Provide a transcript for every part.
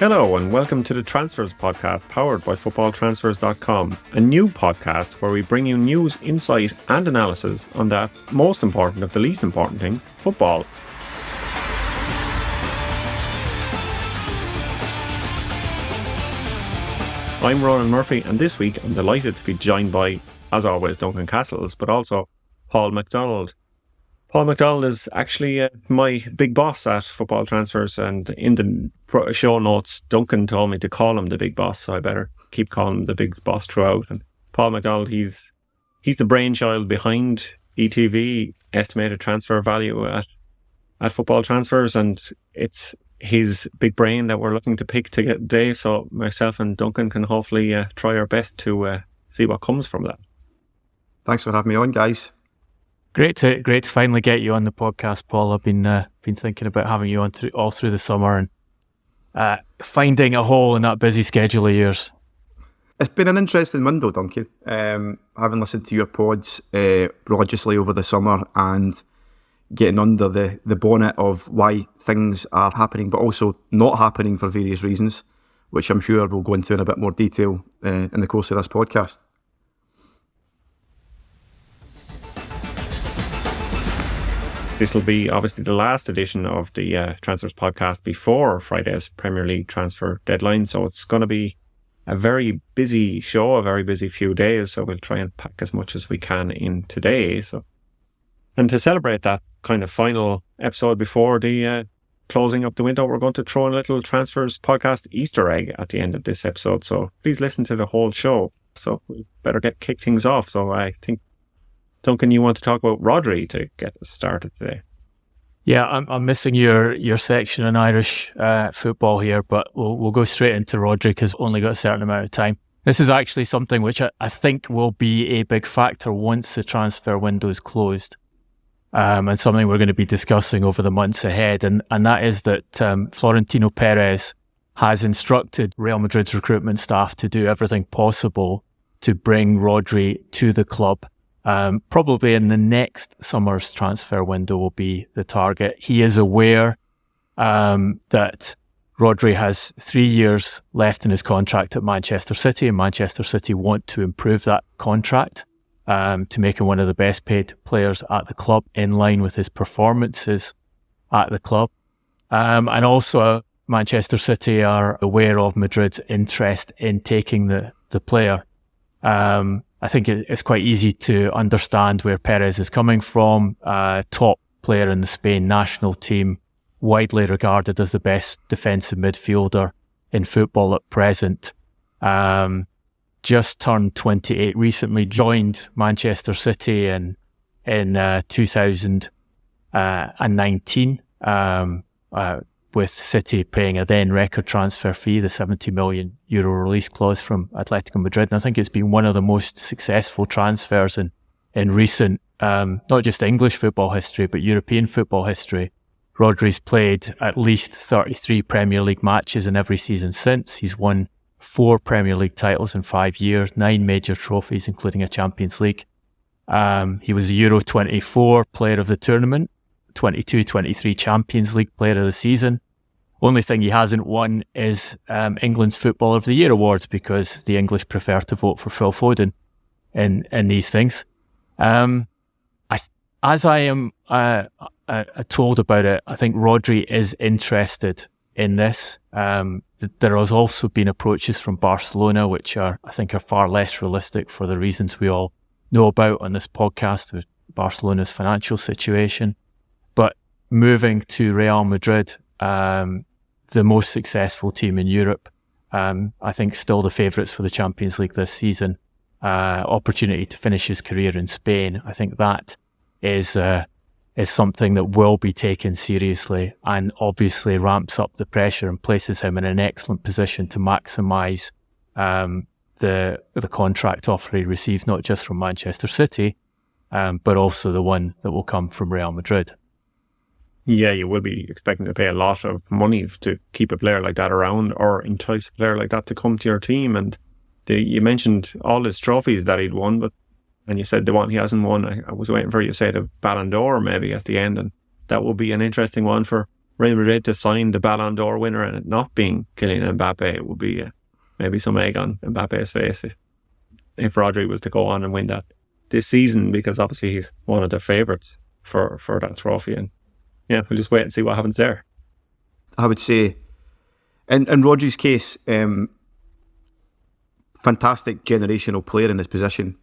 Hello and welcome to the Transfers podcast powered by FootballTransfers.com, a new podcast where we bring you news, insight and analysis on that most important of the least important things, football. I'm Ronan Murphy and this week I'm delighted to be joined by, as always, Duncan Castles, but also Paul Macdonald. Paul Macdonald is actually my big boss at Football Transfers, and in the show notes, Duncan told me to call him the big boss, so I better keep calling him the big boss throughout. And Paul Macdonald, he's the brainchild behind ETV, estimated transfer value at Football Transfers, and it's his big brain that we're looking to pick today. So myself and Duncan can hopefully try our best to see what comes from that. Thanks for having me on, guys. Great to finally get you on the podcast, Paul. I've been thinking about having you on all through the summer and finding a hole in that busy schedule of yours. It's been an interesting window, Duncan. Having listened to your pods religiously over the summer and getting under the bonnet of why things are happening but also not happening for various reasons, which I'm sure we'll go into in a bit more detail in the course of this podcast. This will be obviously the last edition of the Transfers podcast before Friday's Premier League transfer deadline. So it's going to be a very busy show, a very busy few days. So we'll try and pack as much as we can in today. And to celebrate that kind of final episode before the closing of the window, we're going to throw in a little Transfers podcast Easter egg at the end of this episode. So please listen to the whole show. So we better kick things off. So I think, Duncan, you want to talk about Rodri to get us started today? Yeah, I'm missing your section on Irish football here, but we'll go straight into Rodri because we've only got a certain amount of time. This is actually something which I think will be a big factor once the transfer window is closed, and something we're going to be discussing over the months ahead, and that is that Florentino Perez has instructed Real Madrid's recruitment staff to do everything possible to bring Rodri to the club. Probably in the next summer's transfer window will be the target. He is aware that Rodri has 3 years left in his contract at Manchester City, and Manchester City want to improve that contract to make him one of the best paid players at the club in line with his performances at the club. And also Manchester City are aware of Madrid's interest in taking the player. I think it's quite easy to understand where Perez is coming from. Top player in the Spain national team, widely regarded as the best defensive midfielder in football at present. Just turned 28 recently, joined Manchester City in 2019, with City paying a then record transfer fee, the €70 million release clause from Atletico Madrid. And I think it's been one of the most successful transfers in recent, not just English football history, but European football history. Rodri's played at least 33 Premier League matches in every season since. He's won 4 Premier League titles in 5 years, 9 major trophies, including a Champions League. He was a Euro 24 player of the tournament, 22-23 Champions League player of the season. Only thing he hasn't won is England's Footballer of the Year awards, because the English prefer to vote for Phil Foden in these things. As I am told about it, I think Rodri is interested in this. There has also been approaches from Barcelona, which I think are far less realistic for the reasons we all know about on this podcast with Barcelona's financial situation. But moving to Real Madrid, the most successful team in Europe, I think still the favourites for the Champions League this season, opportunity to finish his career in Spain, I think that is something that will be taken seriously and obviously ramps up the pressure and places him in an excellent position to maximise the contract offer he received, not just from Manchester City, but also the one that will come from Real Madrid. Yeah, you will be expecting to pay a lot of money to keep a player like that around or entice a player like that to come to your team. And you mentioned all his trophies that he'd won, and you said the one he hasn't won, I was waiting for you to say the Ballon d'Or maybe at the end, and that will be an interesting one for Real Madrid to sign the Ballon d'Or winner and it not being Kylian Mbappe, it would be maybe some egg on Mbappe's face if Rodri was to go on and win that this season, because obviously he's one of the favourites for that trophy. And yeah, we'll just wait and see what happens there. I would say, in Rodri's case, fantastic generational player in his position,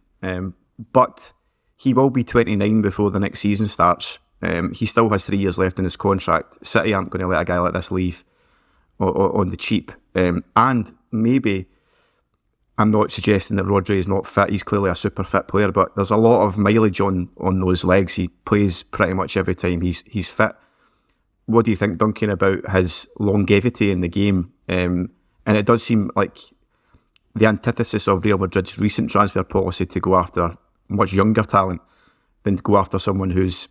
but he will be 29 before the next season starts. He still has 3 years left in his contract. City aren't going to let a guy like this leave on the cheap. And maybe, I'm not suggesting that Rodri is not fit. He's clearly a super fit player, but there's a lot of mileage on those legs. He plays pretty much every time he's fit. What do you think, Duncan, about his longevity in the game? And it does seem like the antithesis of Real Madrid's recent transfer policy to go after much younger talent than to go after someone who's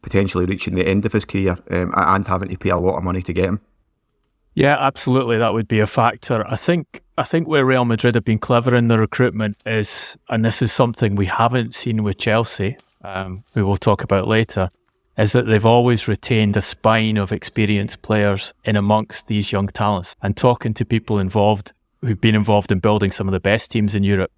potentially reaching the end of his career and having to pay a lot of money to get him. Yeah, absolutely. That would be a factor. I think where Real Madrid have been clever in the recruitment is, and this is something we haven't seen with Chelsea, we will talk about later, is that they've always retained a spine of experienced players in amongst these young talents. And talking to people who've been involved in building some of the best teams in Europe,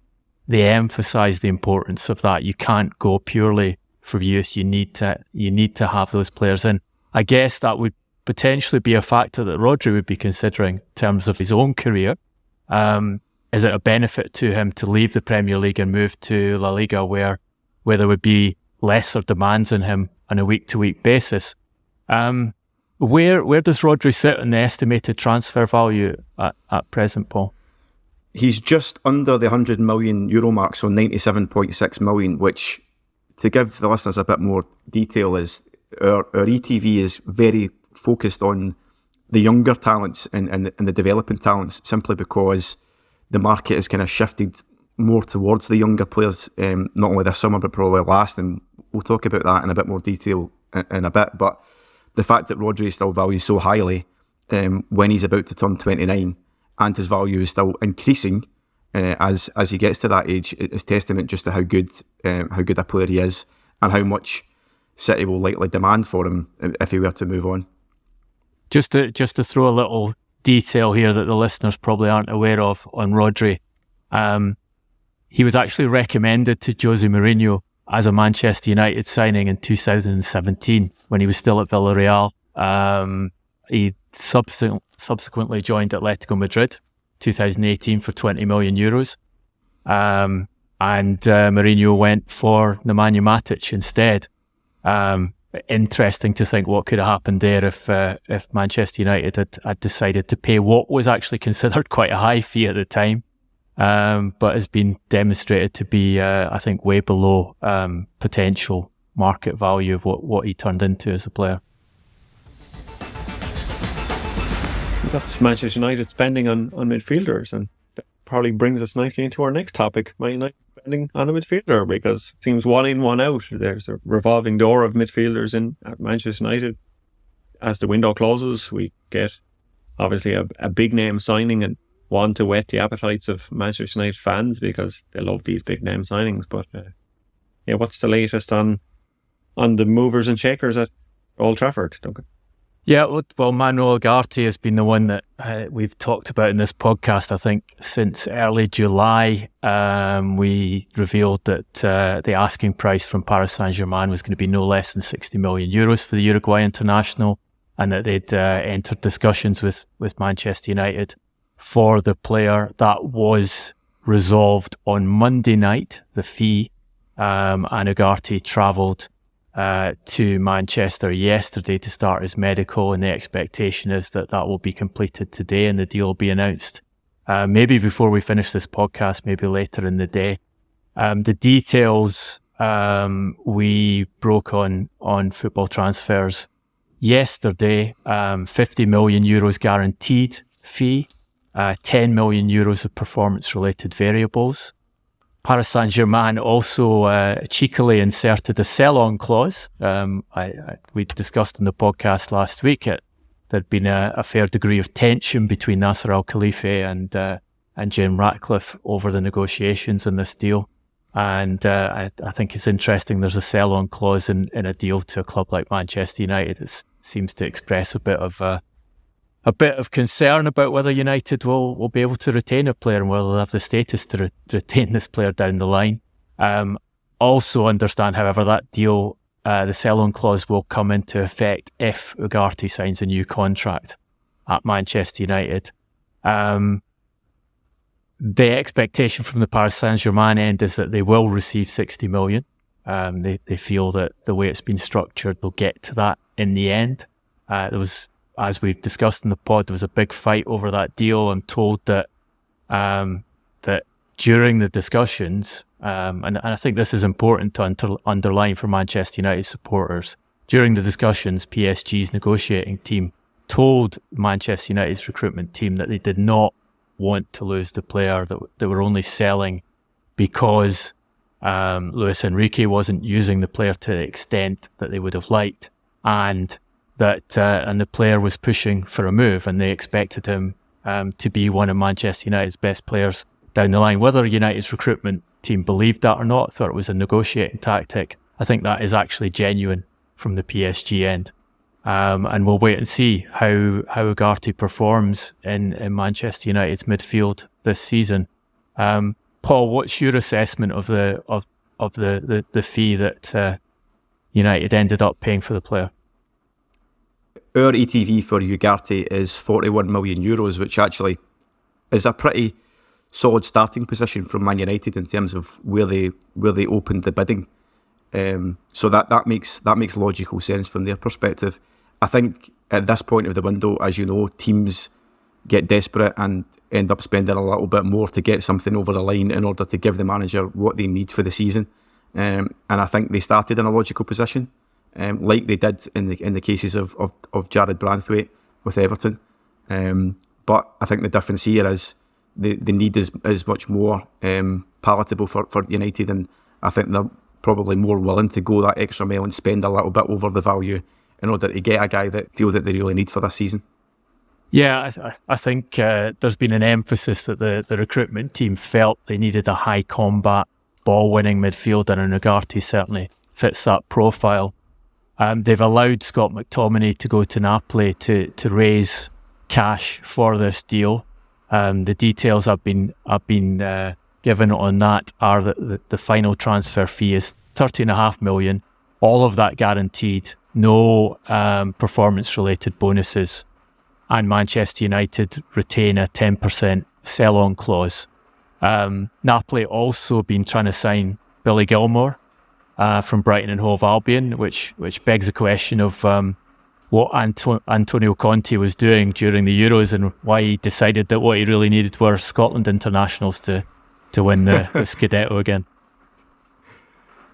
they emphasise the importance of that. You can't go purely for youth. You need to have those players in. I guess that would potentially be a factor that Rodri would be considering in terms of his own career. Is it a benefit to him to leave the Premier League and move to La Liga where there would be lesser demands on him on a week-to-week basis? Where does Rodri sit in the estimated transfer value at present, Paul? He's just under the €100 million mark, so 97.6 million, which, to give the listeners a bit more detail, is our ETV is very focused on the younger talents and the developing talents, simply because the market has kind of shifted more towards the younger players, not only this summer but probably last, and we'll talk about that in a bit more detail in a bit. But the fact that Rodri is still valued so highly when he's about to turn 29 and his value is still increasing as he gets to that age is testament just to how good a player he is and how much City will likely demand for him if he were to move on. Just to throw a little detail here that the listeners probably aren't aware of on Rodri, he was actually recommended to Jose Mourinho as a Manchester United signing in 2017 when he was still at Villarreal. He subsequently joined Atletico Madrid 2018 for €20 million. And Mourinho went for Nemanja Matic instead. Interesting to think what could have happened there if Manchester United had decided to pay what was actually considered quite a high fee at the time, but has been demonstrated to be, I think, way below potential market value of what he turned into as a player. That's Manchester United spending on midfielders, and that probably brings us nicely into our next topic. Man United spending on a midfielder, because it seems one in, one out. There's a revolving door of midfielders at Manchester United. As the window closes, we get obviously a big name signing and one to whet the appetites of Manchester United fans because they love these big name signings. But what's the latest on the movers and shakers at Old Trafford, Duncan? Yeah, well, Manuel Ugarte has been the one that we've talked about in this podcast, I think, since early July. We revealed that the asking price from Paris Saint-Germain was going to be no less than €60 million for the Uruguay international, and that they'd entered discussions with Manchester United for the player. That was resolved on Monday night, the fee, and Ugarte travelled to Manchester yesterday to start his medical, and the expectation is that will be completed today and the deal will be announced maybe before we finish this podcast, maybe later in the day. The details we broke on FootballTransfers yesterday. €50 million guaranteed fee, €10 million of performance related variables. Paris Saint-Germain also cheekily inserted a sell-on clause. We discussed in the podcast last week there'd been a fair degree of tension between Nasser Al-Khalifi and Jim Ratcliffe over the negotiations on this deal. And I think it's interesting there's a sell-on clause in a deal to a club like Manchester United. It seems to express a bit of concern about whether United will be able to retain a player and whether they'll have the status to retain this player down the line. Also understand, however, that deal, the sell-on clause will come into effect if Ugarte signs a new contract at Manchester United. The expectation from the Paris Saint-Germain end is that they will receive 60 million. They feel that the way it's been structured, they'll get to that in the end. There was, as we've discussed in the pod, there was a big fight over that deal. I'm told that that during the discussions, and I think this is important to underline for Manchester United supporters, during the discussions, PSG's negotiating team told Manchester United's recruitment team that they did not want to lose the player, that they were only selling because Luis Enrique wasn't using the player to the extent that they would have liked, and that and the player was pushing for a move, and they expected him to be one of Manchester United's best players down the line. Whether United's recruitment team believed that or not, thought it was a negotiating tactic, I think that is actually genuine from the PSG end. And we'll wait and see how Ugarte performs in Manchester United's midfield this season. Paul, what's your assessment of the fee that United ended up paying for the player? Our ETV for Ugarte is 41 million euros, which actually is a pretty solid starting position from Man United in terms of where they opened the bidding. So that makes logical sense from their perspective. I think at this point of the window, as you know, teams get desperate and end up spending a little bit more to get something over the line in order to give the manager what they need for the season. And I think they started in a logical position, like they did in the cases of Jared Branthwaite with Everton. But I think the difference here is the need is much more palatable for United, and I think they're probably more willing to go that extra mile and spend a little bit over the value in order to get a guy that feel that they really need for this season. Yeah, I think there's been an emphasis that the recruitment team felt they needed a high combat, ball-winning midfielder, and Ugarte certainly fits that profile. They've allowed Scott McTominay to go to Napoli to raise cash for this deal. The details have been given on that are that the final transfer fee is 30.5 million, all of that guaranteed, no performance-related bonuses, and Manchester United retain a 10% sell-on clause. Napoli also been trying to sign Billy Gilmore from Brighton and Hove Albion, which begs the question of what Antonio Conte was doing during the Euros and why he decided that what he really needed were Scotland internationals to win the Scudetto again.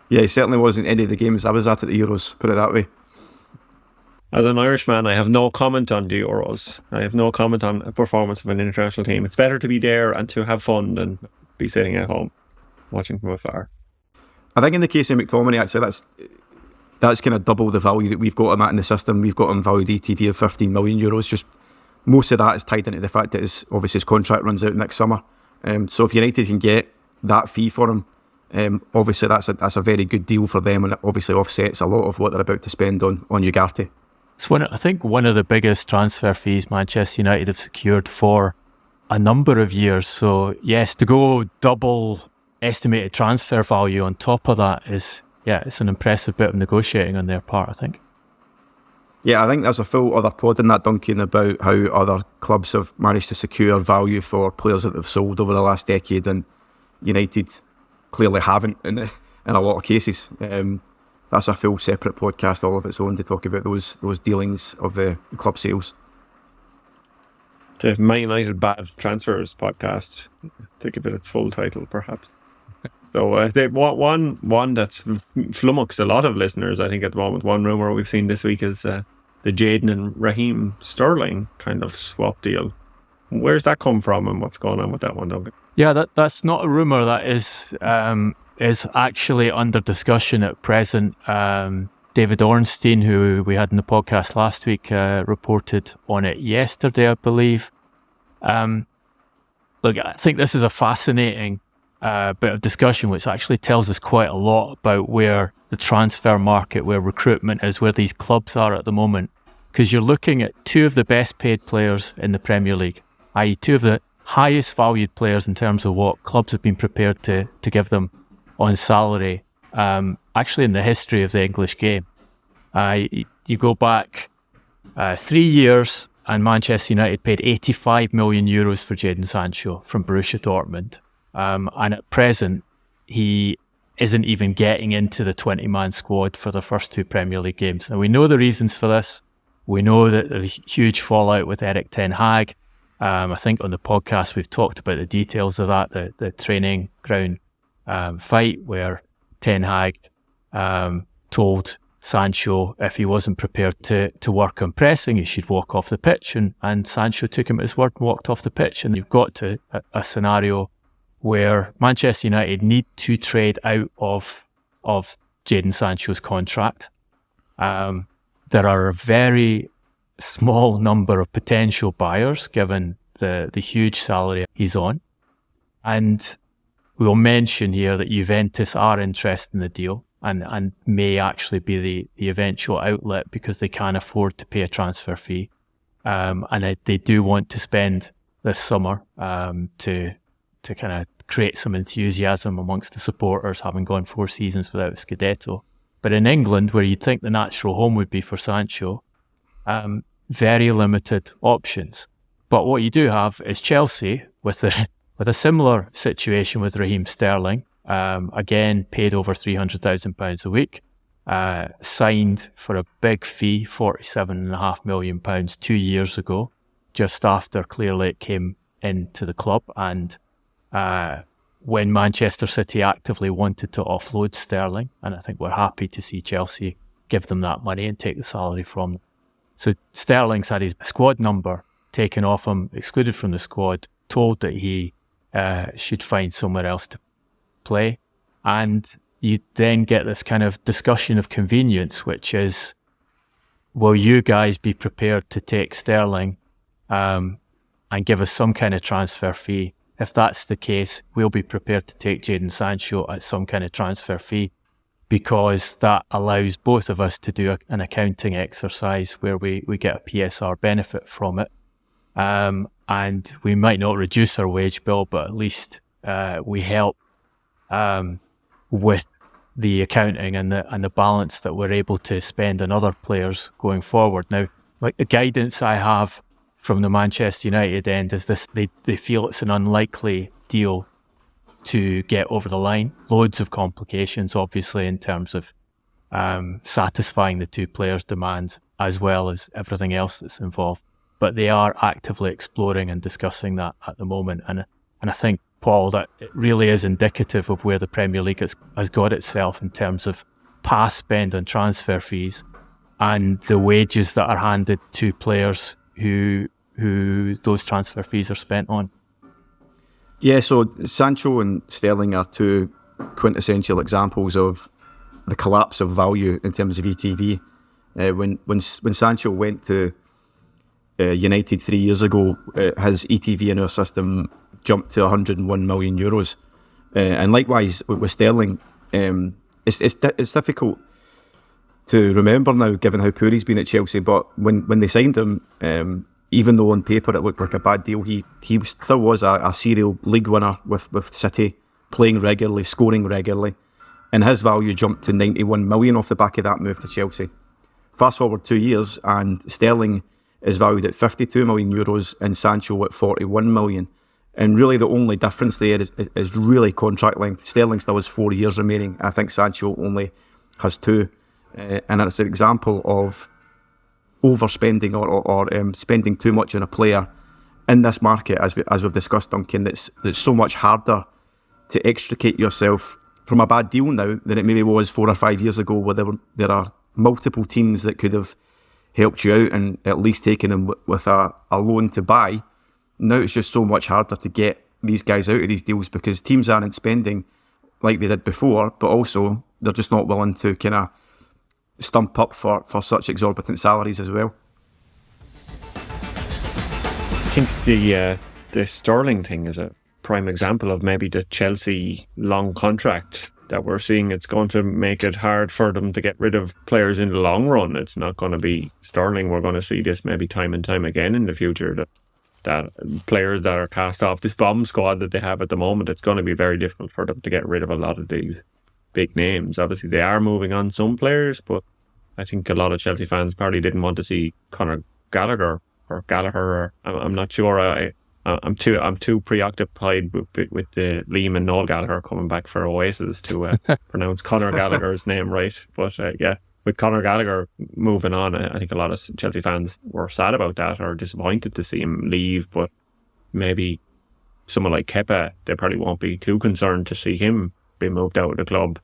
Yeah, he certainly wasn't any of the games I was at the Euros, put it that way. As an Irishman, I have no comment on the Euros. I have no comment on a performance of an international team. It's better to be there and to have fun than be sitting at home watching from afar. I think in the case of McTominay, actually, that's kind of double the value that we've got him at in the system. We've got him valued ETV of 15 million euros. Just most of that is tied into the fact that his contract runs out next summer. So if United can get that fee for him, obviously that's a very good deal for them, and it obviously offsets a lot of what they're about to spend on Ugarte. It's I think one of the biggest transfer fees Manchester United have secured for a number of years. So yes, to go double estimated transfer value on top of that is, it's an impressive bit of negotiating on their part, I think. Yeah, I think there's a full other pod in that, Duncan, about how other clubs have managed to secure value for players that they've sold over the last decade, and United clearly haven't in a lot of cases. That's a full separate podcast all of its own to talk about those dealings of the club sales. The Man United Bad Transfers podcast, to give it its full title, perhaps. So one that's flummoxed a lot of listeners, I think, at the moment. One rumour we've seen this week is the Jadon and Raheem Sterling kind of swap deal. Where's that come from, and what's going on with that one, Duncan? Yeah, that's not a rumour. That is actually under discussion at present. David Ornstein, who we had in the podcast last week, reported on it yesterday, I believe. Look, I think this is a fascinating bit of discussion, which actually tells us quite a lot about where the transfer market, where recruitment is, where these clubs are at the moment. Because you're looking at two of the best paid players in the Premier League, i.e. two of the highest valued players in terms of what clubs have been prepared to give them on salary, actually in the history of the English game. You go back 3 years and Manchester United paid 85 million euros for Jadon Sancho from Borussia Dortmund. And at present, he isn't even getting into the 20-man squad for the first two Premier League games. Now, we know the reasons for this. We know that there's huge fallout with Erik ten Hag. I think on the podcast, we've talked about the details of that, the training ground fight where ten Hag told Sancho if he wasn't prepared to work on pressing, he should walk off the pitch. And Sancho took him at his word and walked off the pitch. And you've got to a scenario where Manchester United need to trade out of Jadon Sancho's contract. There are a very small number of potential buyers given the huge salary he's on. And we'll mention here that Juventus are interested in the deal and may actually be the eventual outlet because they can't afford to pay a transfer fee. And they do want to spend this summer to kind of create some enthusiasm amongst the supporters, having gone 4 seasons without a Scudetto. But in England, where you'd think the natural home would be for Sancho, very limited options. But what you do have is Chelsea with a similar situation with Raheem Sterling, again paid over £300,000 a week, signed for a big fee, £47.5 million 2 years ago, just after Clearlake came into the club, and when Manchester City actively wanted to offload Sterling, and I think we're happy to see Chelsea give them that money and take the salary from them. So Sterling's had his squad number taken off him, excluded from the squad, told that he should find somewhere else to play. And you then get this kind of discussion of convenience, which is, will you guys be prepared to take Sterling and give us some kind of transfer fee? If that's the case, we'll be prepared to take Jadon Sancho at some kind of transfer fee, because that allows both of us to do an accounting exercise where we get a PSR benefit from it. And we might not reduce our wage bill, but at least we help with the accounting and the balance that we're able to spend on other players going forward. Now, like the guidance I have from the Manchester United end is this: they feel it's an unlikely deal to get over the line. Loads of complications, obviously, in terms of satisfying the two players' demands as well as everything else that's involved. But they are actively exploring and discussing that at the moment. And I think, Paul, that it really is indicative of where the Premier League has got itself in terms of past spend on transfer fees and the wages that are handed to players who those transfer fees are spent on. Yeah, so Sancho and Sterling are two quintessential examples of the collapse of value in terms of ETV. When Sancho went to United 3 years ago, his ETV in our system jumped to €101 million. And likewise with Sterling, it's difficult to remember now, given how poor he's been at Chelsea. But when they signed him, even though on paper it looked like a bad deal, he still was a serial league winner with City, playing regularly, scoring regularly, and his value jumped to 91 million off the back of that move to Chelsea. Fast forward 2 years, and Sterling is valued at €52 million and Sancho at 41 million. And really the only difference there is really contract length. Sterling still has 4 years remaining. I think Sancho only has 2. And it's an example of overspending or spending too much on a player in this market, as we've discussed, Duncan. That's so much harder to extricate yourself from a bad deal now than it maybe was 4 or 5 years ago, where there are multiple teams that could have helped you out and at least taken them with a loan to buy. Now it's just so much harder to get these guys out of these deals because teams aren't spending like they did before, but also they're just not willing to kind of stump up for such exorbitant salaries as well. I think the Sterling thing is a prime example of maybe the Chelsea long contract that we're seeing. It's going to make it hard for them to get rid of players in the long run. It's not going to be Sterling. We're going to see this maybe time and time again in the future, that players that are cast off this bomb squad that they have at the moment, it's going to be very difficult for them to get rid of a lot of these big names. Obviously, they are moving on some players, but I think a lot of Chelsea fans probably didn't want to see Conor Gallagher or Gallagher. I'm not sure. I'm too preoccupied with the Liam and Noel Gallagher coming back for Oasis to pronounce Conor Gallagher's name right. But yeah, with Conor Gallagher moving on, I think a lot of Chelsea fans were sad about that or disappointed to see him leave. But maybe someone like Kepa, they probably won't be too concerned to see him be moved out of the club.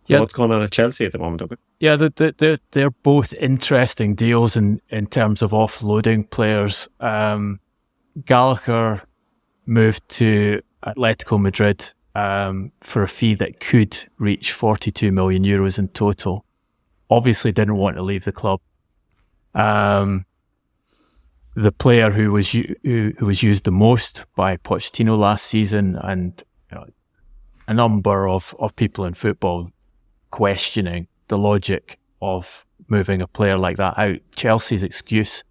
Yeah. What's going on at Chelsea at the moment, okay? Yeah, they're both interesting deals in terms of offloading players. Gallagher moved to Atletico Madrid for a fee that could reach 42 million euros in total. Obviously didn't want to leave the club. The player who was used the most by Pochettino last season, and a number of people in football questioning the logic of moving a player like that out. Chelsea's excuse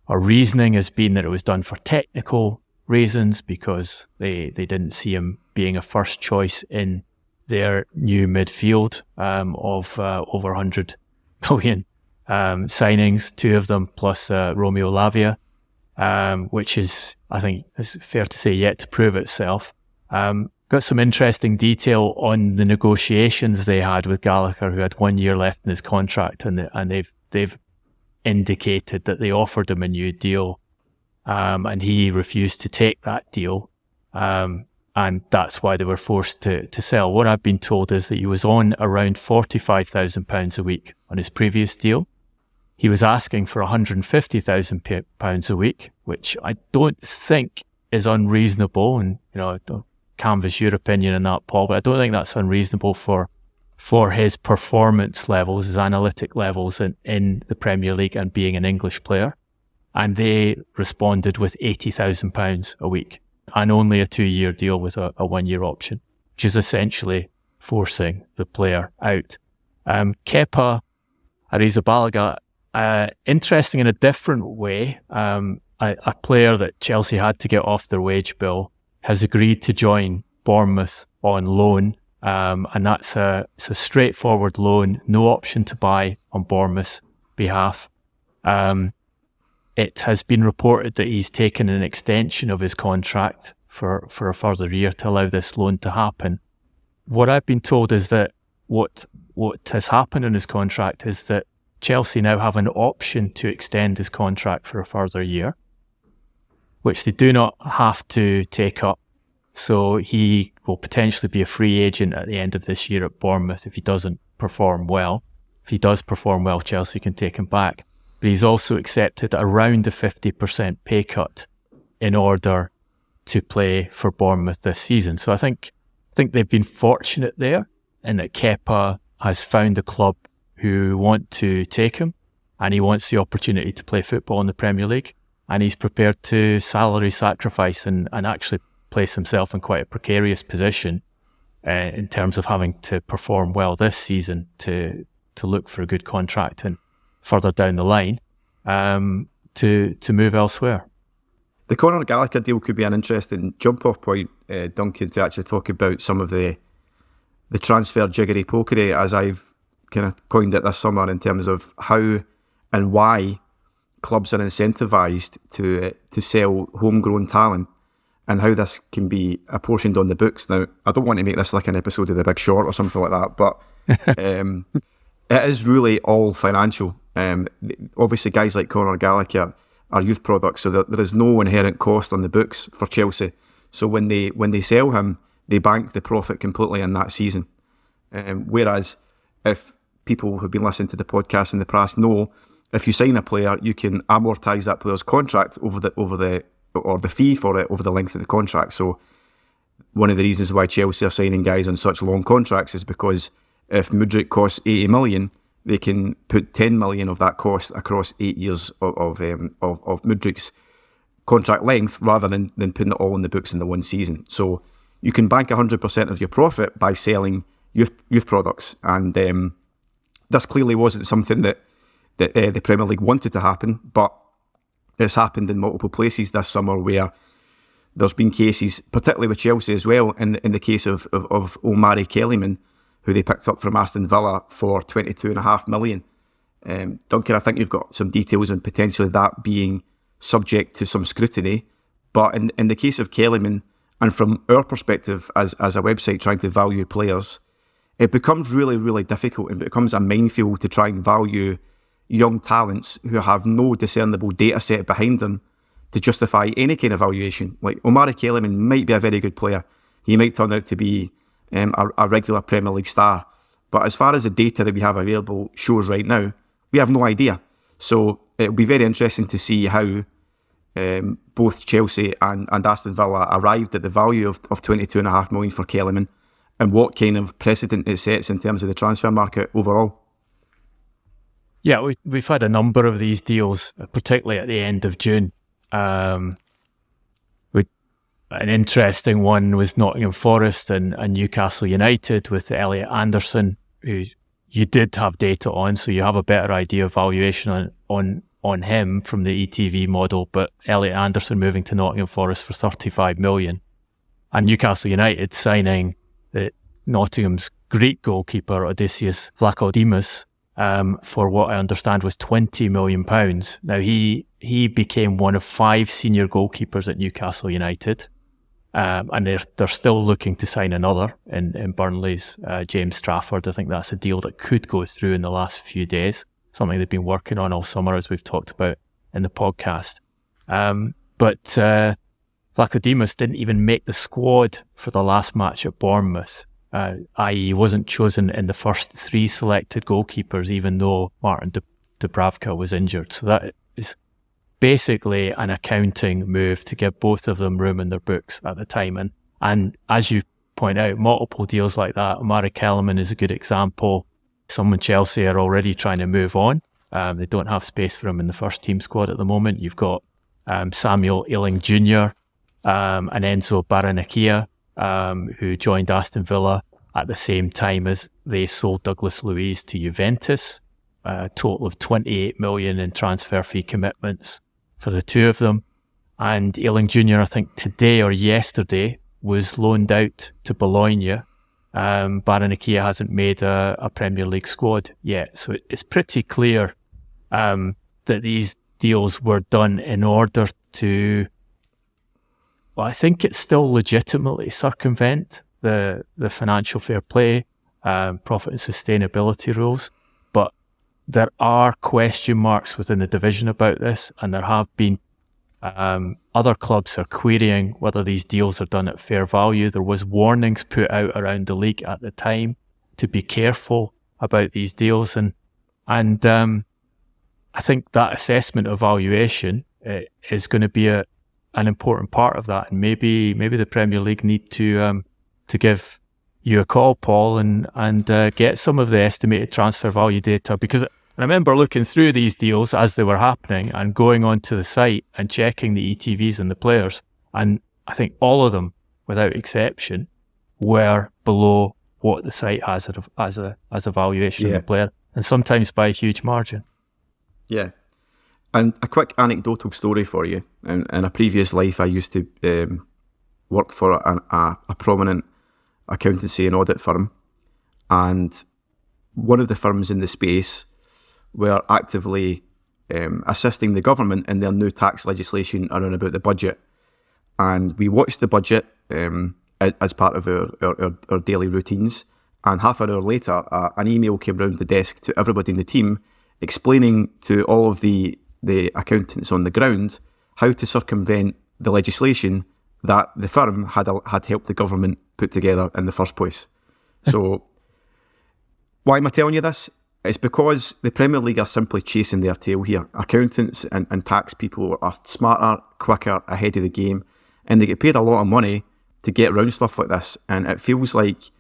or reasoning has been that it was done for technical reasons because they didn't see him being a first choice in their new midfield of over 100 million signings, two of them plus Romeo Lavia, which is, I think, it's fair to say, yet to prove itself. Got some interesting detail on the negotiations they had with Gallagher, who had 1 year left in his contract, and they've indicated that they offered him a new deal, and he refused to take that deal, and that's why they were forced to sell. What I've been told is that he was on around £45,000 a week on his previous deal. He was asking for £150,000 a week, which I don't think is unreasonable, and don't canvass your opinion on that, Paul, but I don't think that's unreasonable for his performance levels, his analytic levels in the Premier League and being an English player. And they responded with £80,000 a week and only a 2-year deal with a 1-year option, which is essentially forcing the player out. Kepa Arrizabalaga, interesting in a different way. A player that Chelsea had to get off their wage bill has agreed to join Bournemouth on loan. And that's a straightforward loan, no option to buy on Bournemouth's behalf. It has been reported that he's taken an extension of his contract for a further year to allow this loan to happen. What I've been told is that what has happened in his contract is that Chelsea now have an option to extend his contract for a further year, which they do not have to take up. So he will potentially be a free agent at the end of this year at Bournemouth if he doesn't perform well. If he does perform well, Chelsea can take him back. But he's also accepted around a 50% pay cut in order to play for Bournemouth this season. So I think they've been fortunate there in that Kepa has found a club who want to take him, and he wants the opportunity to play football in the Premier League, and he's prepared to salary sacrifice and actually place himself in quite a precarious position in terms of having to perform well this season to look for a good contract and further down the line to move elsewhere. The Conor Gallagher deal could be an interesting jump-off point, Duncan, to actually talk about some of the transfer jiggery-pokery, as I've kind of coined it this summer, in terms of how and why clubs are incentivised to sell homegrown talent, and how this can be apportioned on the books. Now, I don't want to make this like an episode of The Big Short or something like that, but it is really all financial. Obviously, guys like Conor Gallagher are youth products, so there is no inherent cost on the books for Chelsea. So when they sell him, they bank the profit completely in that season. Whereas if people who've been listening to the podcast in the past know, if you sign a player, you can amortise that player's contract over the fee for it over the length of the contract. So one of the reasons why Chelsea are signing guys on such long contracts is because if Mudryk costs 80 million, they can put 10 million of that cost across 8 years of Mudryk's contract length rather than putting it all in the books in the one season. So you can bank 100% of your profit by selling youth products. And this clearly wasn't something that the Premier League wanted to happen, but it's happened in multiple places this summer where there's been cases, particularly with Chelsea as well, in the case of Omari Kellyman, who they picked up from Aston Villa for $22.5 million. Duncan, I think you've got some details on potentially that being subject to some scrutiny. But in the case of Kellyman, and from our perspective as a website trying to value players, it becomes really, really difficult and becomes a minefield to try and value young talents who have no discernible data set behind them to justify any kind of valuation. Like Omari Kellyman might be a very good player. He might turn out to be a regular Premier League star. But as far as the data that we have available shows right now, we have no idea. So it'll be very interesting to see how both Chelsea and Aston Villa arrived at the value of $22.5 million for Kellyman, and what kind of precedent it sets in terms of the transfer market overall. Yeah, we've had a number of these deals, particularly at the end of June. An interesting one was Nottingham Forest and Newcastle United with Elliot Anderson, who you did have data on, so you have a better idea of valuation on him from the ETV model. But Elliot Anderson moving to Nottingham Forest for $35 million, and Newcastle United signing Nottingham's Greek goalkeeper Odysseus Vlachodimos for what I understand was £20 million. Now he became one of 5 senior goalkeepers at Newcastle United, and they're still looking to sign another in Burnley's James Trafford. I think that's a deal that could go through in the last few days, something they've been working on all summer, as we've talked about in the podcast. But Vlachodimos didn't even make the squad for the last match at Bournemouth, i.e. he wasn't chosen in the first 3 selected goalkeepers, even though Martin Dubravka was injured. So that is basically an accounting move to give both of them room in their books at the time. And as you point out, multiple deals like that. Omari Kellyman is a good example. Some in Chelsea are already trying to move on. They don't have space for him in the first team squad at the moment. You've got Samuel Ealing Jr. And Enzo Barranquilla, who joined Aston Villa at the same time as they sold Douglas Luiz to Juventus. A total of $28 million in transfer fee commitments for the two of them. And Ealing Jr., I think today or yesterday, was loaned out to Bologna. Barranquilla hasn't made a Premier League squad yet. So it's pretty clear that these deals were done in order to, well, I think it's still legitimately circumvent the financial fair play, profit and sustainability rules. But there are question marks within the division about this, and there have been other clubs are querying whether these deals are done at fair value. There was warnings put out around the league at the time to be careful about these deals, and I think that assessment of valuation is going to be an important part of that. And maybe the Premier League need to give you a call, Paul, and get some of the estimated transfer value data, because I remember looking through these deals as they were happening and going onto the site and checking the ETVs and the players, and I think all of them, without exception, were below what the site has as a valuation of the player, and sometimes by a huge margin. Yeah. And a quick anecdotal story for you. In a previous life, I used to work for a prominent accountancy and audit firm, and one of the firms in the space were actively assisting the government in their new tax legislation around about the budget. And we watched the budget as part of our daily routines, and half an hour later, an email came round the desk to everybody in the team explaining to all of the accountants on the ground how to circumvent the legislation that the firm had helped the government put together in the first place. So why am I telling you this? It's because the Premier League are simply chasing their tail here. Accountants and tax people are smarter, quicker, ahead of the game, and they get paid a lot of money to get around stuff like this. And it feels like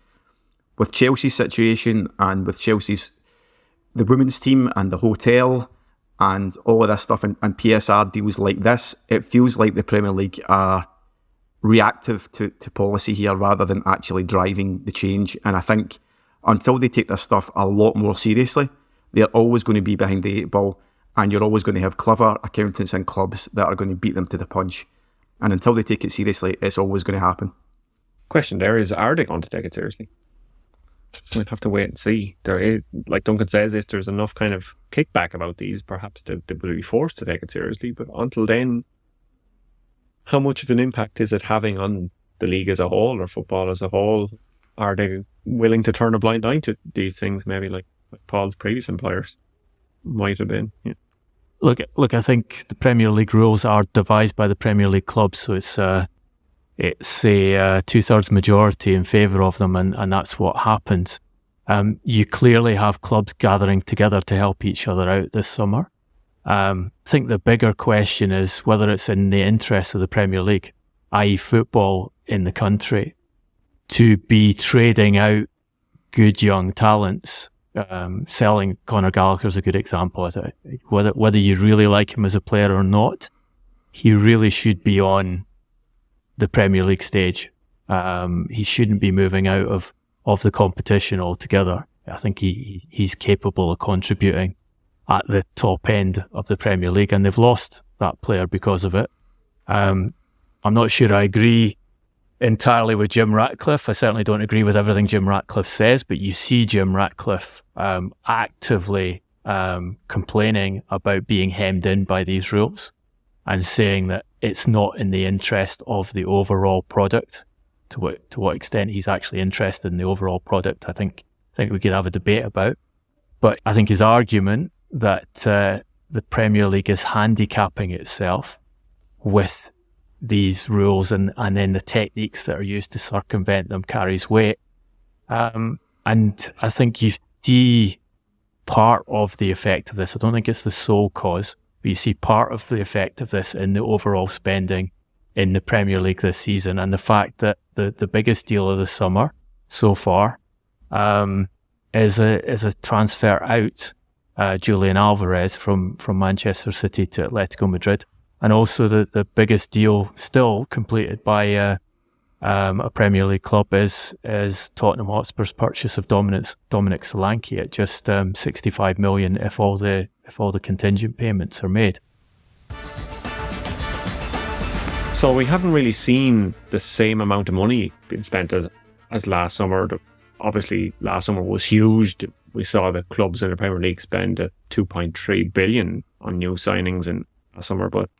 with Chelsea's situation and with the women's team and the hotel and all of this stuff and PSR deals like this, it feels like the Premier League are reactive to policy here rather than actually driving the change. And I think until they take this stuff a lot more seriously, they're always going to be behind the 8 ball, and you're always going to have clever accountants and clubs that are going to beat them to the punch. And until they take it seriously, it's always going to happen. Question there is, are they going to take it seriously? We'll have to wait and see. There is, like Duncan says, if there's enough kind of kickback about these, perhaps they will be forced to take it seriously. But until then, how much of an impact is it having on the league as a whole or football as a whole? Are they willing to turn a blind eye to these things, maybe like Paul's previous employers might have been? Yeah. Look, I think the Premier League rules are devised by the Premier League clubs, so it's a 2/3 majority in favour of them, and that's what happens. You clearly have clubs gathering together to help each other out this summer. I think the bigger question is whether it's in the interest of the Premier League, i.e. football in the country, to be trading out good young talents. Selling Conor Gallagher is a good example. Whether you really like him as a player or not, he really should be on the Premier League stage. He shouldn't be moving out of the competition altogether. I think he's capable of contributing at the top end of the Premier League, and they've lost that player because of it. I'm not sure I agree entirely with Jim Ratcliffe. I certainly don't agree with everything Jim Ratcliffe says, but you see Jim Ratcliffe actively complaining about being hemmed in by these rules and saying that it's not in the interest of the overall product. To what extent he's actually interested in the overall product, I think we could have a debate about. But I think his argument that the Premier League is handicapping itself with these rules and then the techniques that are used to circumvent them carries weight. And I think you see part of the effect of this. I don't think it's the sole cause, but you see part of the effect of this in the overall spending in the Premier League this season, and the fact that the biggest deal of the summer so far is a transfer out, Julian Alvarez from Manchester City to Atletico Madrid. And also the biggest deal still completed by a Premier League club is Tottenham Hotspur's purchase of Dominic Solanke at just 65 million if all the contingent payments are made. So we haven't really seen the same amount of money being spent as last summer. Obviously, last summer was huge. We saw the clubs in the Premier League spend 2.3 billion on new signings in a summer, but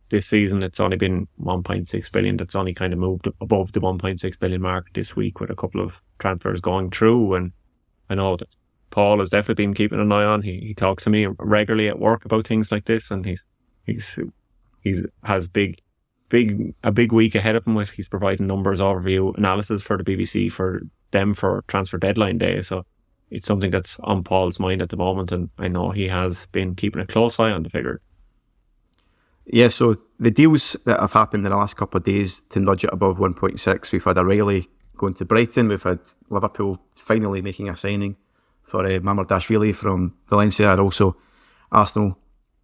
this season it's only been 1.6 billion. That's only kind of moved above the 1.6 billion mark this week with a couple of transfers going through. And I know that Paul has definitely been keeping an eye on. He talks to me regularly at work about things like this, and he has a big week ahead of him. He's providing numbers overview analysis for the BBC for transfer deadline day. So it's something that's on Paul's mind at the moment, and I know he has been keeping a close eye on the figure. Yeah, so the deals that have happened in the last couple of days to nudge it above 1.6, we've had O'Reilly going to Brighton, we've had Liverpool finally making a signing for Mamardashvili from Valencia, and also Arsenal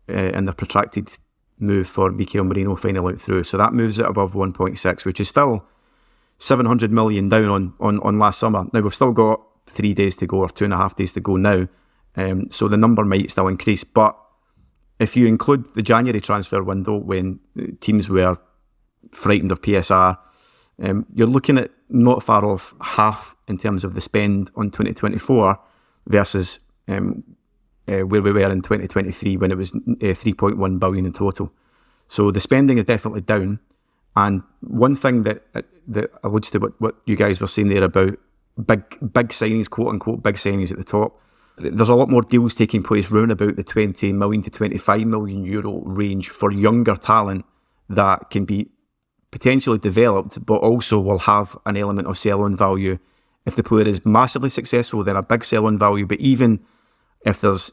in the protracted move for Mikel Merino finally went through. So that moves it above 1.6, which is still 700 million down on last summer. Now we've still got 3 days to go, or 2.5 days to go now. So the number might still increase, but if you include the January transfer window when teams were frightened of PSR, you're looking at not far off half in terms of the spend on 2024 versus where we were in 2023 when it was 3.1 billion in total. So the spending is definitely down. And one thing that alludes to what you guys were saying there about big signings, quote unquote big signings at the top, there's a lot more deals taking place round about the 20 million to 25 million euro range for younger talent that can be potentially developed, but also will have an element of sell-on value. If the player is massively successful, then a big sell-on value. But even if there's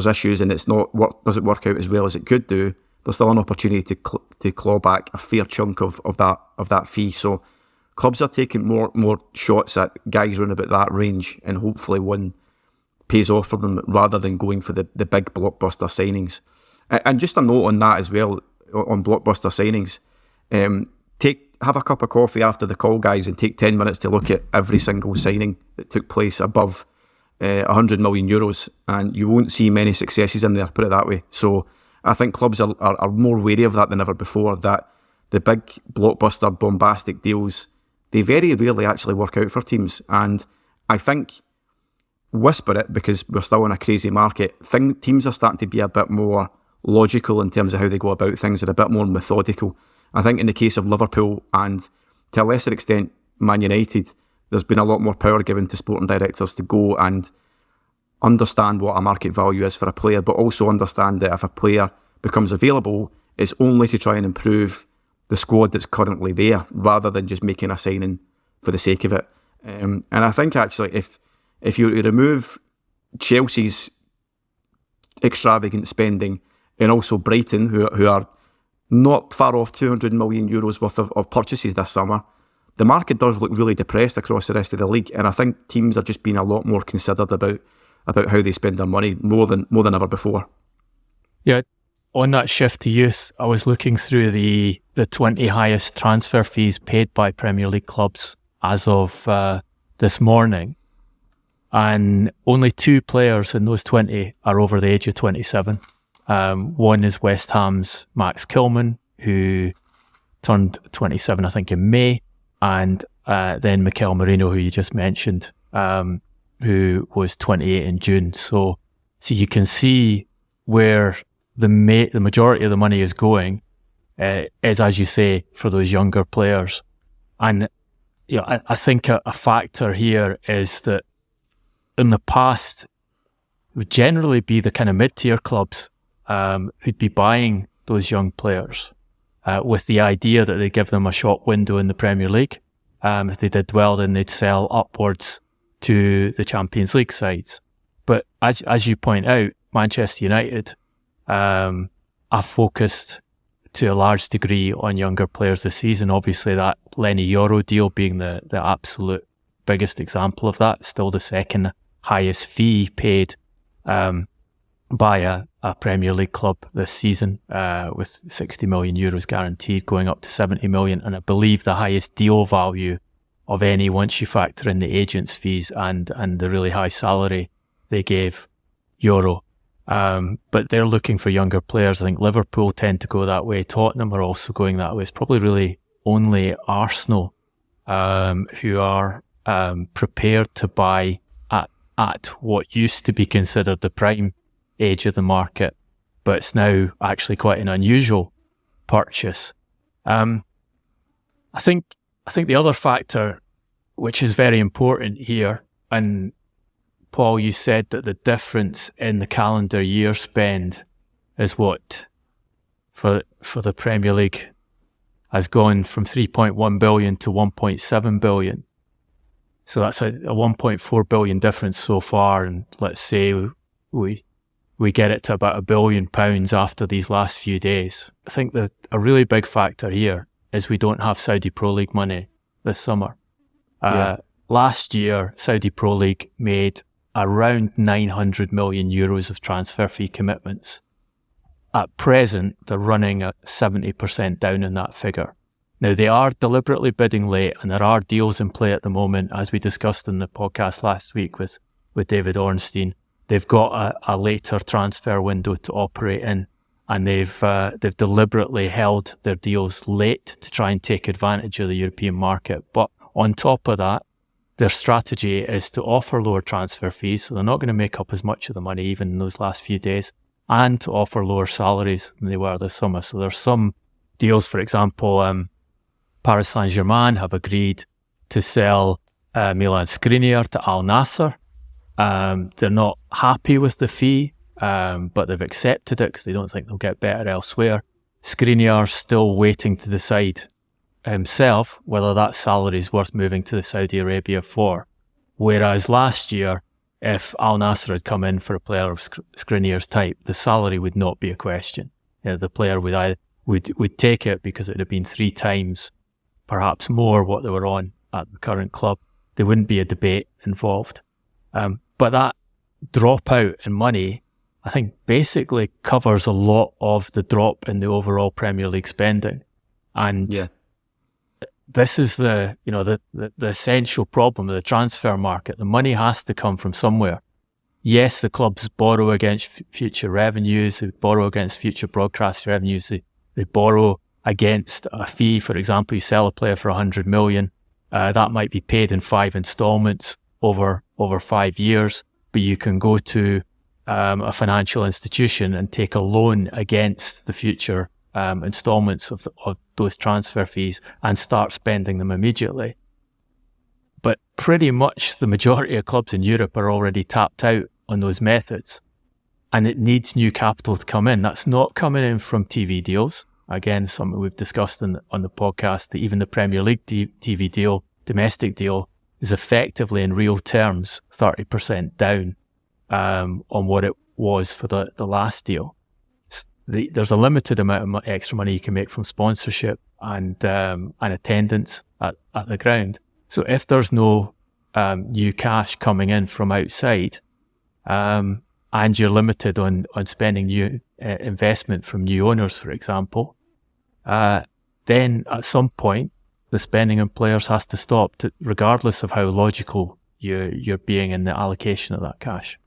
issues and doesn't work out as well as it could do, there's still an opportunity to claw back a fair chunk of that fee. So clubs are taking more shots at guys around about that range, and hopefully one pays off for them rather than going for the big blockbuster signings. And just a note on that as well, on blockbuster signings. Have a cup of coffee after the call, guys, and take 10 minutes to look at every single signing that took place above 100 million euros, and you won't see many successes in there, put it that way. So I think clubs are more wary of that than ever before, that the big blockbuster bombastic deals, they very rarely actually work out for teams. And I think, whisper it because we're still in a crazy market, teams are starting to be a bit more logical in terms of how they go about things, and a bit more methodical. I think in the case of Liverpool, and to a lesser extent Man United, there's been a lot more power given to sporting directors to go and understand what a market value is for a player, but also understand that if a player becomes available, it's only to try and improve the squad that's currently there, rather than just making a signing for the sake of it. And I think actually if you remove Chelsea's extravagant spending, and also Brighton, who are not far off 200 million euros worth of purchases this summer, the market does look really depressed across the rest of the league. And I think teams are just being a lot more considered about how they spend their money more than ever before. Yeah, on that shift to youth, I was looking through the 20 highest transfer fees paid by Premier League clubs as of this morning. And only 2 players in those 20 are over the age of 27. One is West Ham's Max Kilman, who turned 27, I think, in May, and then Mikel Merino, who you just mentioned, who was 28 in June. So you can see where the majority of the money is going, is, as you say, for those younger players. And I think a factor here is that in the past, it would generally be the kind of mid-tier clubs who'd be buying those young players with the idea that they give them a short window in the Premier League. If they did well, then they'd sell upwards to the Champions League sides. But as you point out, Manchester United are focused to a large degree on younger players this season. Obviously, that Lenny Yoro deal being the absolute biggest example of that, still the second highest fee paid by a Premier League club this season, with 60 million euros guaranteed, going up to 70 million, and I believe the highest deal value of any once you factor in the agents' fees and the really high salary they gave Euro. But they're looking for younger players. I think Liverpool tend to go that way. Tottenham are also going that way. It's probably really only Arsenal who are prepared to buy at what used to be considered the prime age of the market, but it's now actually quite an unusual purchase. I think the other factor, which is very important here, and Paul, you said that the difference in the calendar year spend is what for the Premier League has gone from 3.1 billion to 1.7 billion. So that's a 1.4 billion difference so far, and let's say we get it to about £1 billion after these last few days. I think that a really big factor here is we don't have Saudi Pro League money this summer. Last year, Saudi Pro League made around 900 million euros of transfer fee commitments. At present, they're running at 70% down in that figure. Now, they are deliberately bidding late, and there are deals in play at the moment, as we discussed in the podcast last week with David Ornstein. They've got a later transfer window to operate in, and they've deliberately held their deals late to try and take advantage of the European market. But on top of that, their strategy is to offer lower transfer fees, so they're not going to make up as much of the money even in those last few days, and to offer lower salaries than they were this summer. So there's some deals, for example, Paris Saint-Germain have agreed to sell Milan Skriniar to Al Nassr. They're not happy with the fee, but they've accepted it because they don't think they'll get better elsewhere. Skriniar's still waiting to decide himself whether that salary is worth moving to the Saudi Arabia for. Whereas last year, if Al Nassr had come in for a player of Skriniar's type, the salary would not be a question. The player would take it because it would have been 3 times, perhaps more, what they were on at the current club. There wouldn't be a debate involved. But that dropout in money, I think basically covers a lot of the drop in the overall Premier League spending. And this is the essential problem of the transfer market. The money has to come from somewhere. Yes, the clubs borrow against future revenues, they borrow against future broadcast revenues, they borrow against a fee. For example, you sell a player for 100 million, that might be paid in 5 installments over 5 years, but you can go to a financial institution and take a loan against the future installments of those transfer fees and start spending them immediately. But pretty much the majority of clubs in Europe are already tapped out on those methods, and it needs new capital to come in. That's not coming in from TV deals. Again, something we've discussed on the podcast, that even the Premier League TV deal, domestic deal, is effectively in real terms 30% down on what it was for the last deal. There's a limited amount of extra money you can make from sponsorship and attendance at the ground. So if there's no new cash coming in from outside, and you're limited on spending new investment from new owners, for example, then at some point the spending on players has to stop, regardless of how logical you're being in the allocation of that cash.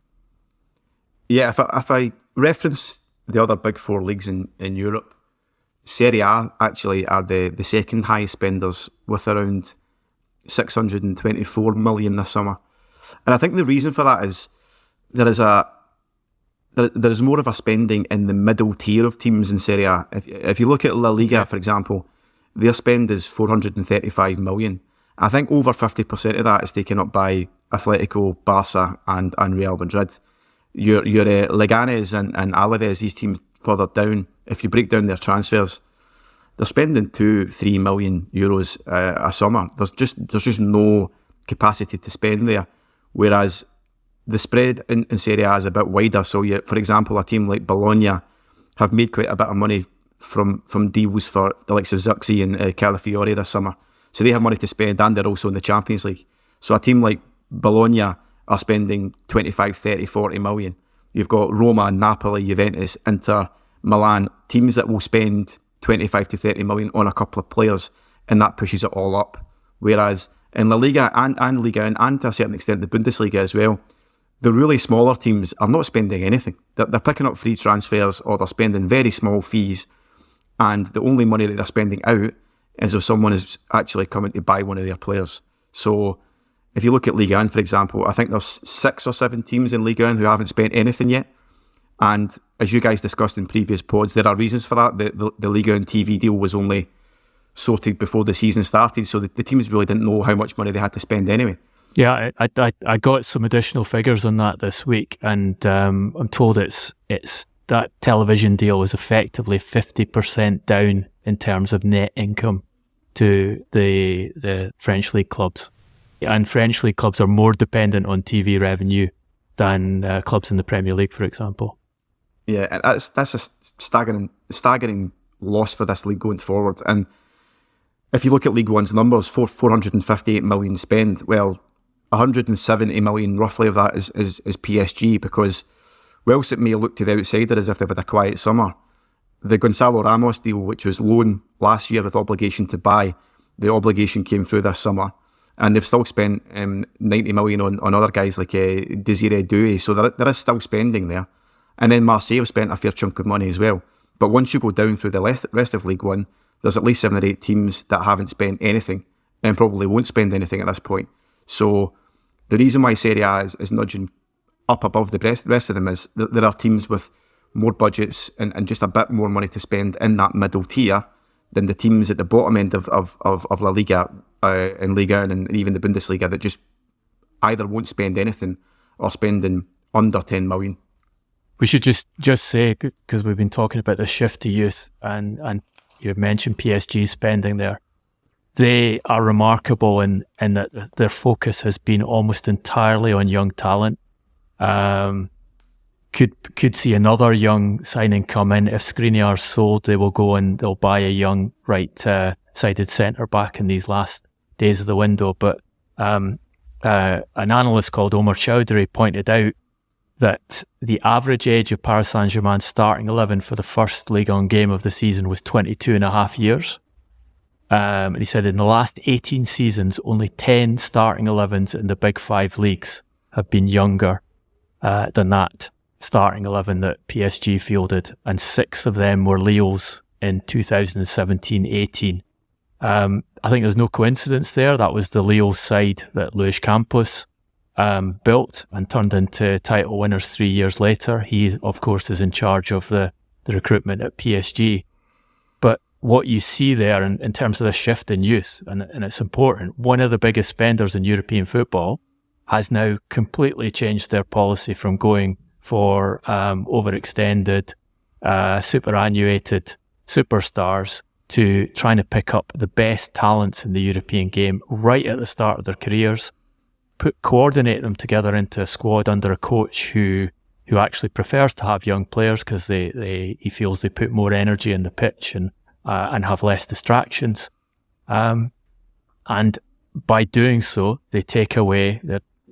Yeah, if I reference the other big 4 leagues in Europe, Serie A actually are the second highest spenders, with around 624 million this summer. And I think the reason for that is there is more of a spending in the middle tier of teams in Serie A. If you look at La Liga, for example, their spend is 435 million. I think over 50% of that is taken up by Atletico, Barca and Real Madrid. Your Leganes and Alaves, these teams further down, if you break down their transfers, they're spending 2-3 million euros a summer. There's just no capacity to spend there. Whereas the spread in Serie A is a bit wider. So, for example, a team like Bologna have made quite a bit of money from deals for the likes of Zirkzee and Calafiori this summer. So they have money to spend, and they're also in the Champions League. So a team like Bologna are spending 25, 30, 40 million. You've got Roma, Napoli, Juventus, Inter, Milan, teams that will spend 25 to 30 million on a couple of players, and that pushes it all up. Whereas in La Liga and Liga and to a certain extent the Bundesliga as well, the really smaller teams are not spending anything. They're picking up free transfers, or they're spending very small fees, and the only money that they're spending out is if someone is actually coming to buy one of their players. So if you look at Ligue 1, for example, I think there's 6 or 7 teams in Ligue 1 who haven't spent anything yet. And as you guys discussed in previous pods, there are reasons for that. The Ligue 1 TV deal was only sorted before the season started, so the teams really didn't know how much money they had to spend anyway. Yeah, I got some additional figures on that this week, and I'm told it's that television deal was effectively 50% down in terms of net income to the French league clubs. And French league clubs are more dependent on TV revenue than clubs in the Premier League, for example. Yeah, that's a staggering loss for this league going forward. And if you look at League One's numbers, 458 million spend, well, 170 million roughly of that is PSG, because whilst it may look to the outsider as if they've had a quiet summer, the Gonzalo Ramos deal, which was loan last year with obligation to buy, the obligation came through this summer, and they've still spent 90 million on other guys like Desiree Doué, so there is still spending there. And then Marseille have spent a fair chunk of money as well. But once you go down through the rest of League One, there's at least 7 or 8 teams that haven't spent anything and probably won't spend anything at this point. So the reason why Serie A is nudging up above the rest of them is that there are teams with more budgets and just a bit more money to spend in that middle tier than the teams at the bottom end of La Liga and Liga and even the Bundesliga that just either won't spend anything or spending under 10 million. We should just say, because we've been talking about the shift to youth, and you mentioned PSG spending there, they are remarkable in that their focus has been almost entirely on young talent. Could see another young signing come in. If Skriniar's sold, they will go and they'll buy a young right-sided centre-back in these last days of the window. But an analyst called Omar Chowdhury pointed out that the average age of Paris Saint-Germain's starting 11 for the first Ligue 1 game of the season was 22 and a half years. And he said in the last 18 seasons, only 10 starting 11s in the big 5 leagues have been younger than that starting 11 that PSG fielded, and 6 of them were Leo's in 2017-18. I think there's no coincidence there. That was the Leo side that Luis Campos built and turned into title winners 3 years later. He, of course, is in charge of the recruitment at PSG. But what you see there in terms of the shift in youth, and it's important, one of the biggest spenders in European football has now completely changed their policy from going for overextended, superannuated superstars to trying to pick up the best talents in the European game right at the start of their careers, coordinate them together into a squad under a coach who actually prefers to have young players because he feels they put more energy in the pitch and have less distractions. And by doing so, they take away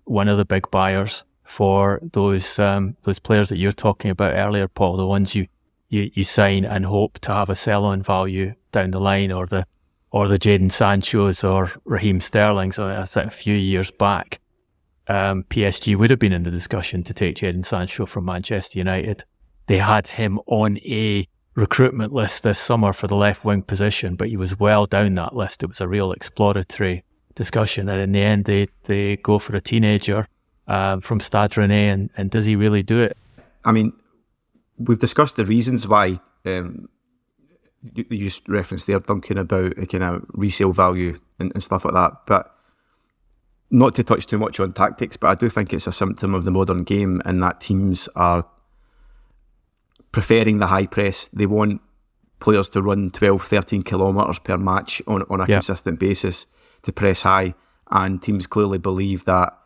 one of the big buyers for those players that you're talking about earlier, Paul, the ones you sign and hope to have a sell-on value down the line, or the Jadon Sanchos or Raheem Sterlings. So that's a few years back. PSG would have been in the discussion to take Jadon Sancho from Manchester United. They had him on a recruitment list this summer for the left wing position, but he was well down that list. It was a real exploratory discussion, and in the end they go for a teenager from Stade Rennais, and does he really do it? I mean, we've discussed the reasons why. You just referenced there, Duncan, about a kind of resale value and stuff like that. But not to touch too much on tactics, but I do think it's a symptom of the modern game in that teams are preferring the high press. They want players to run 12, 13 kilometres per match on a consistent basis to press high. And teams clearly believe that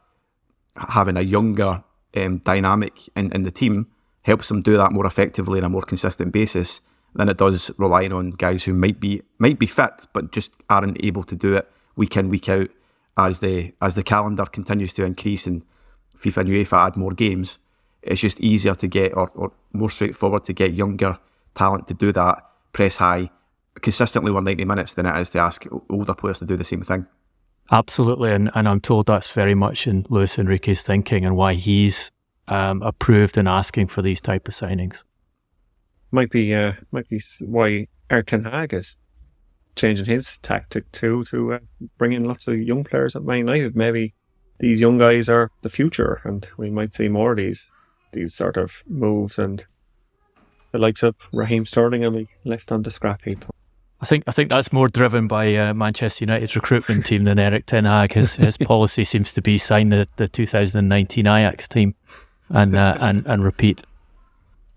having a younger dynamic in the team helps them do that more effectively on a more consistent basis than it does relying on guys who might be fit but just aren't able to do it week in, week out. As the calendar continues to increase and FIFA and UEFA add more games, it's just easier to get, or more straightforward to get younger talent to do that, press high consistently over 90 minutes than it is to ask older players to do the same thing. Absolutely, and I'm told that's very much in Luis Enrique's thinking and why he's approved and asking for these type of signings. Might be why Erik ten Hag is changing his tactic too, to bring in lots of young players at Man United. Maybe these young guys are the future, and we might see more of these sort of moves, and the likes of Raheem Sterling will be left on the scrap heap. I think that's more driven by Manchester United's recruitment team than Erik ten Hag. His policy seems to be sign the 2019 Ajax team and repeat.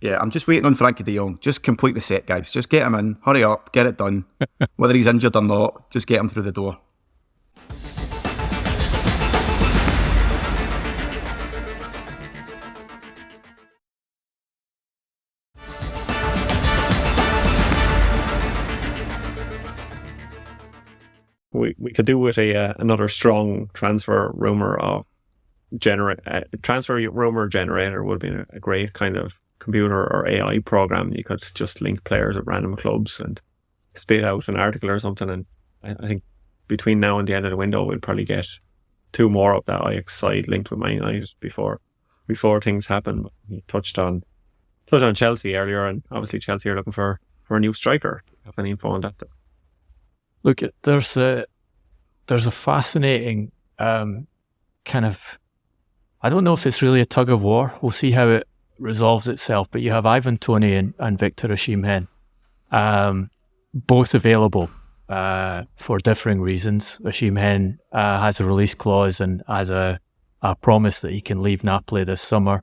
Yeah, I'm just waiting on Frankie de Jong. Just complete the set, guys. Just get him in. Hurry up. Get it done. Whether he's injured or not, just get him through the door. We could do with another strong transfer rumour transfer rumour generator would be a great kind of computer or AI program. You could just link players at random clubs and spit out an article or something, and I think between now and the end of the window we'll probably get 2 more of that Ajax side linked with Man United before things happen. You touched on Chelsea earlier, and obviously Chelsea are looking for a new striker. Have any info on that? Look, there's a fascinating kind of, I don't know if it's really a tug of war. We'll see how it resolves itself. But you have Ivan Toney and Victor Osimhen, both available for differing reasons. Osimhen has a release clause and has a promise that he can leave Napoli this summer.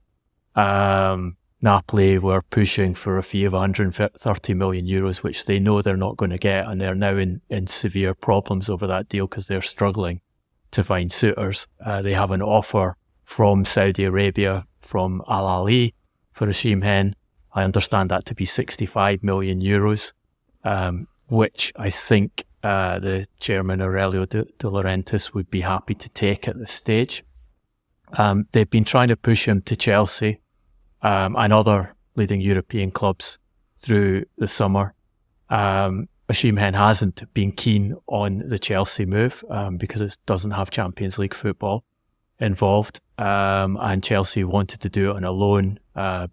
Napoli were pushing for a fee of 130 million euros, which they know they're not going to get, and they're now in severe problems over that deal because they're struggling to find suitors. They have an offer from Saudi Arabia, from Ahli for Osimhen. I understand that to be 65 million euros, which I think the chairman Aurelio De Laurentiis would be happy to take at this stage. They've been trying to push him to Chelsea. and other leading European clubs through the summer. Osimhen hasn't been keen on the Chelsea move because it doesn't have Champions League football involved, and Chelsea wanted to do it on a loan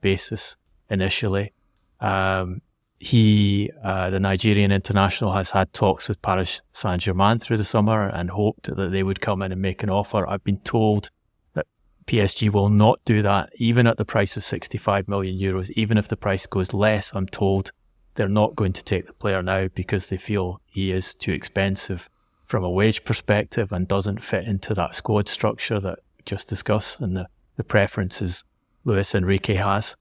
basis initially. The Nigerian international has had talks with Paris Saint-Germain through the summer and hoped that they would come in and make an offer. I've been told that PSG will not do that, even at the price of 65 million euros. Even if the price goes less, I'm told they're not going to take the player now because they feel he is too expensive from a wage perspective and doesn't fit into that squad structure that we just discussed and the preferences Luis Enrique has.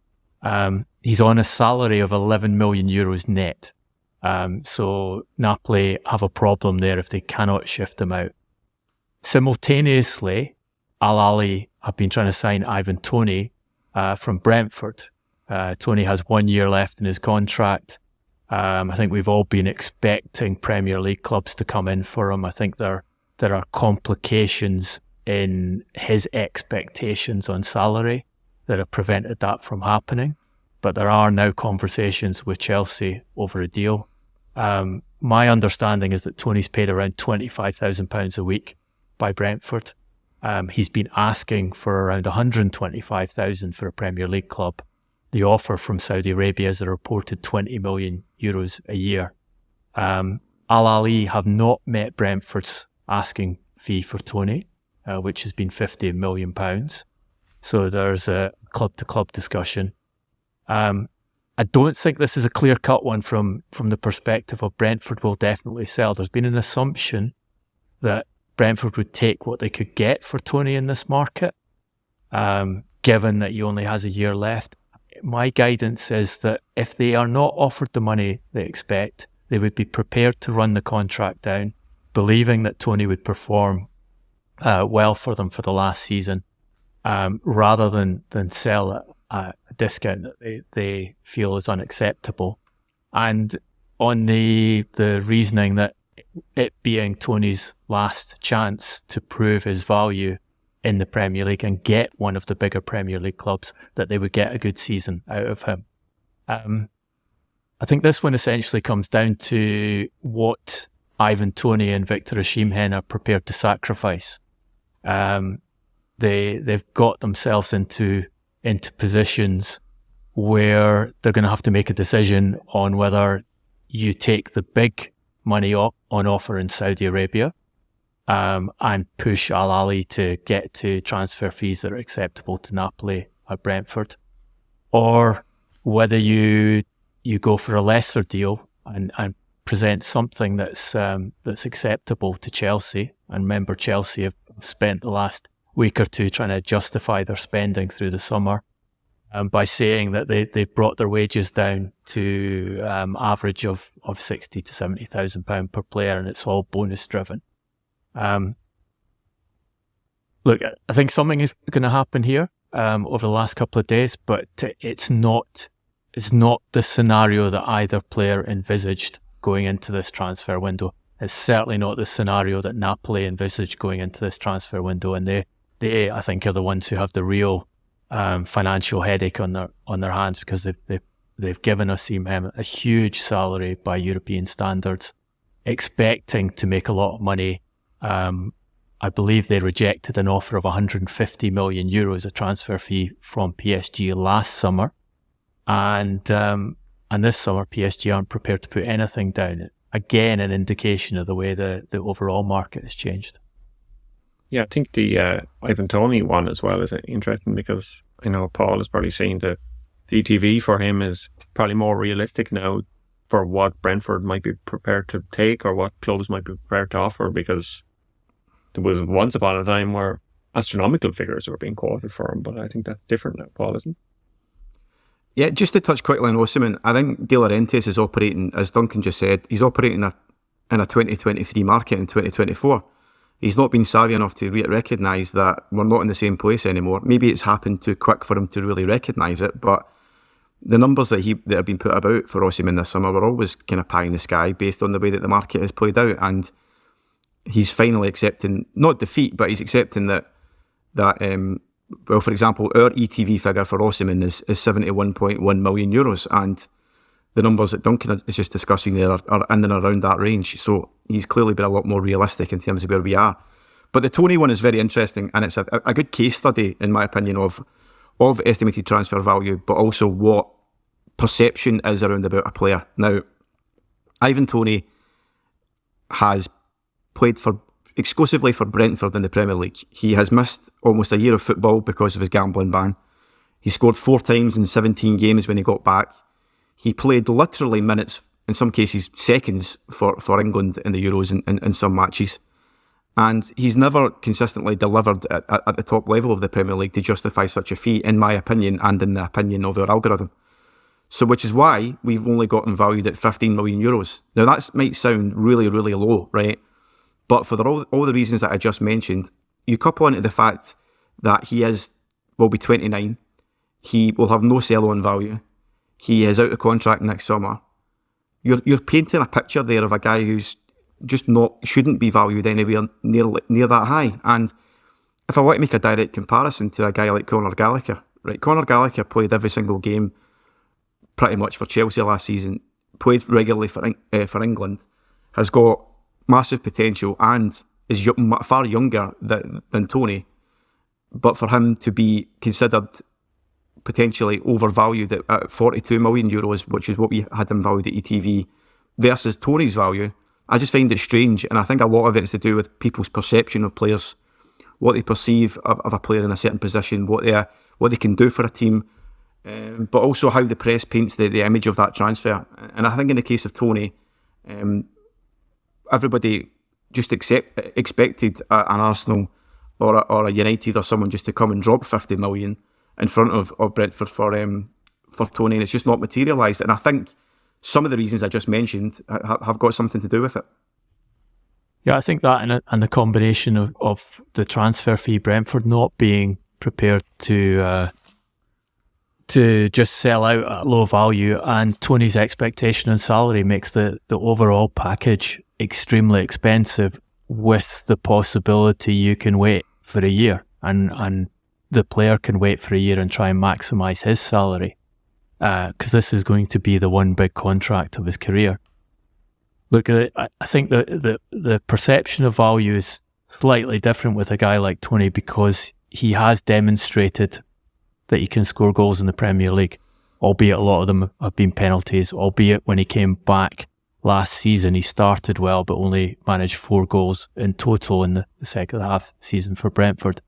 He's on a salary of 11 million euros net. So Napoli have a problem there if they cannot shift him out. Simultaneously, Ahli have been trying to sign Ivan Toney from Brentford. Toney has 1 year left in his contract. I think we've all been expecting Premier League clubs to come in for him. I think there are complications in his expectations on salary that have prevented that from happening. But there are now conversations with Chelsea over a deal. My understanding is that Toney's paid around £25,000 a week by Brentford. He's been asking for around £125,000 for a Premier League club. The offer from Saudi Arabia is a reported €20 million a year. Ahli have not met Brentford's asking fee for Toney, which has been £50 million. So there's a club-to-club discussion. I don't think this is a clear-cut one from the perspective of Brentford will definitely sell. There's been an assumption that Brentford would take what they could get for Toney in this market, given that he only has a year left. My guidance is that if they are not offered the money they expect, they would be prepared to run the contract down, believing that Toney would perform well for them for the last season, rather than sell at a discount that they feel is unacceptable. And on the reasoning that it being Toney's last chance to prove his value in the Premier League and get one of the bigger Premier League clubs, that they would get a good season out of him. I think this one essentially comes down to what Ivan Toney and Victor Osimhen are prepared to sacrifice. They've got themselves into positions where they're going to have to make a decision on whether you take the big money on offer in Saudi Arabia and push Ahli to get to transfer fees that are acceptable to Napoli or Brentford, or whether you go for a lesser deal and present something that's acceptable to Chelsea. And remember, Chelsea have spent the last week or two trying to justify their spending through the summer by saying that they've brought their wages down to average of £60,000 to £70,000 per player, and it's all bonus driven. Look, I think something is going to happen here over the last couple of days, but it's not the scenario that either player envisaged going into this transfer window. It's certainly not the scenario that Napoli envisaged going into this transfer window, and they I think are the ones who have the real financial headache on their hands, because they've given Osimhen a huge salary by European standards, expecting to make a lot of money. I believe they rejected an offer of €150 million, a transfer fee from PSG last summer, and this summer PSG aren't prepared to put anything down. Again, an indication of the way the overall market has changed. Yeah, I think the Ivan Toney one as well is interesting, because I know Paul is probably saying the ETV for him is probably more realistic now for what Brentford might be prepared to take or what clubs might be prepared to offer, because there was once upon a time where astronomical figures were being quoted for him, but I think that's different now, Paul, isn't it? Yeah, just to touch quickly on Osimhen, I think De Laurentiis is operating, as Duncan just said, he's operating in a 2023 market in 2024. He's not been savvy enough to recognise that we're not in the same place anymore. Maybe it's happened too quick for him to really recognise it, but the numbers that have been put about for Osimhen this summer were always kind of pie in the sky based on the way that the market has played out, and he's finally accepting, not defeat, but he's accepting that Well, for example, our ETV figure for Osimhen is 71.1 million euros, and the numbers that Duncan is just discussing there are in and around that range. So he's clearly been a lot more realistic in terms of where we are. But the Toney one is very interesting, and it's a good case study, in my opinion, of estimated transfer value, but also what perception is around about a player. Now, Ivan Toney has played exclusively for Brentford in the Premier League. He has missed almost a year of football because of his gambling ban. He scored 4 times in 17 games when he got back. He played literally minutes, in some cases seconds, for England in the Euros in some matches. And he's never consistently delivered at the top level of the Premier League to justify such a fee, in my opinion, and in the opinion of our algorithm. So, which is why we've only got him valued at 15 million euros. Now, that might sound really, really low, right? But for all the reasons that I just mentioned, you couple into the fact that will be 29, he will have no sell-on value, he is out of contract next summer. You're painting a picture there of a guy who's just shouldn't be valued anywhere near that high. And if I want to make a direct comparison to a guy like Conor Gallagher, right? Conor Gallagher played every single game pretty much for Chelsea last season, played regularly for England, has got massive potential and is far younger than Toney. But for him to be considered potentially overvalued at 42 million euros, which is what we had him valued at ETV, versus Toney's value, I just find it strange. And I think a lot of it is to do with people's perception of players, what they perceive of a player in a certain position, what they can do for a team, but also how the press paints the image of that transfer. And I think in the case of Toney, everybody just expected an Arsenal or a United or someone just to come and drop 50 million in front of Brentford for Toney, and it's just not materialised. And I think some of the reasons I just mentioned have got something to do with it. Yeah, I think that and the combination of the transfer fee, Brentford not being prepared to just sell out at low value, and Toney's expectation and salary makes the overall package extremely expensive, with the possibility you can wait for a year and the player can wait for a year and try and maximise his salary, because this is going to be the one big contract of his career. Look, I think the perception of value is slightly different with a guy like Toney, because he has demonstrated that he can score goals in the Premier League, albeit a lot of them have been penalties, albeit when he came back last season he started well but only managed 4 goals in total in the second half season for Brentford.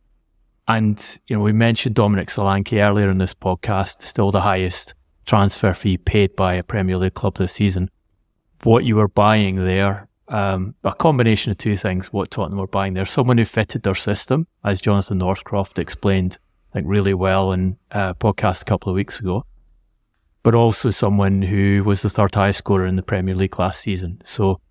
And we mentioned Dominic Solanke earlier in this podcast, still the highest transfer fee paid by a Premier League club this season. What you were buying there, a combination of two things, what Tottenham were buying there: someone who fitted their system, as Jonathan Northcroft explained, I think, really well in a podcast a couple of weeks ago, but also someone who was the third highest scorer in the Premier League last season. So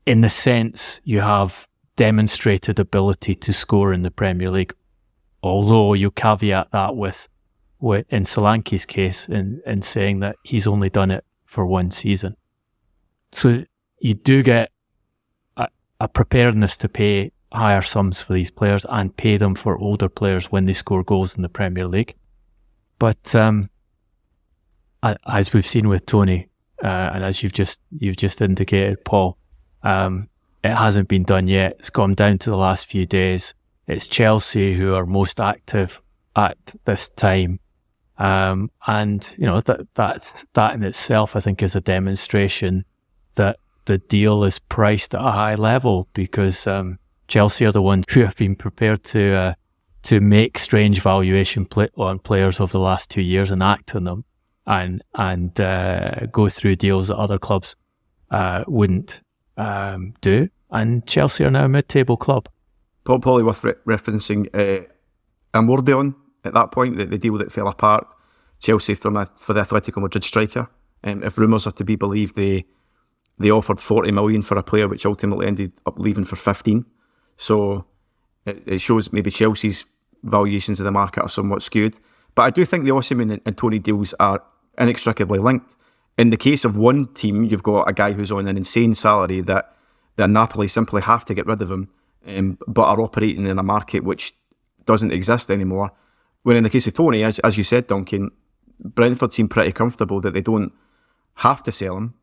in the sense, you have demonstrated ability to score in the Premier League, although you caveat that with in Solanke's case in saying that he's only done it for 1 season. So you do get a preparedness to pay higher sums for these players and pay them for older players when they score goals in the Premier League. But as we've seen with Toney, and as you've just indicated, Paul, it hasn't been done yet. It's gone down to the last few days. It's Chelsea who are most active at this time. And that in itself, I think, is a demonstration that the deal is priced at a high level, because Chelsea are the ones who have been prepared to make strange valuation on players over the last 2 years and act on them and go through deals that other clubs wouldn't do. And Chelsea are now a mid-table club. Probably worth referencing Amordeon at that point, the deal that fell apart, Chelsea for the Atletico Madrid striker. If rumours are to be believed, they offered 40 million for a player which ultimately ended up leaving for 15. So it shows maybe Chelsea's valuations of the market are somewhat skewed. But I do think the Osimhen and Toney deals are inextricably linked. In the case of one team, you've got a guy who's on an insane salary that Napoli simply have to get rid of him, but are operating in a market which doesn't exist anymore. When in the case of Toney, as you said, Duncan, Brentford seem pretty comfortable that they don't have to sell him.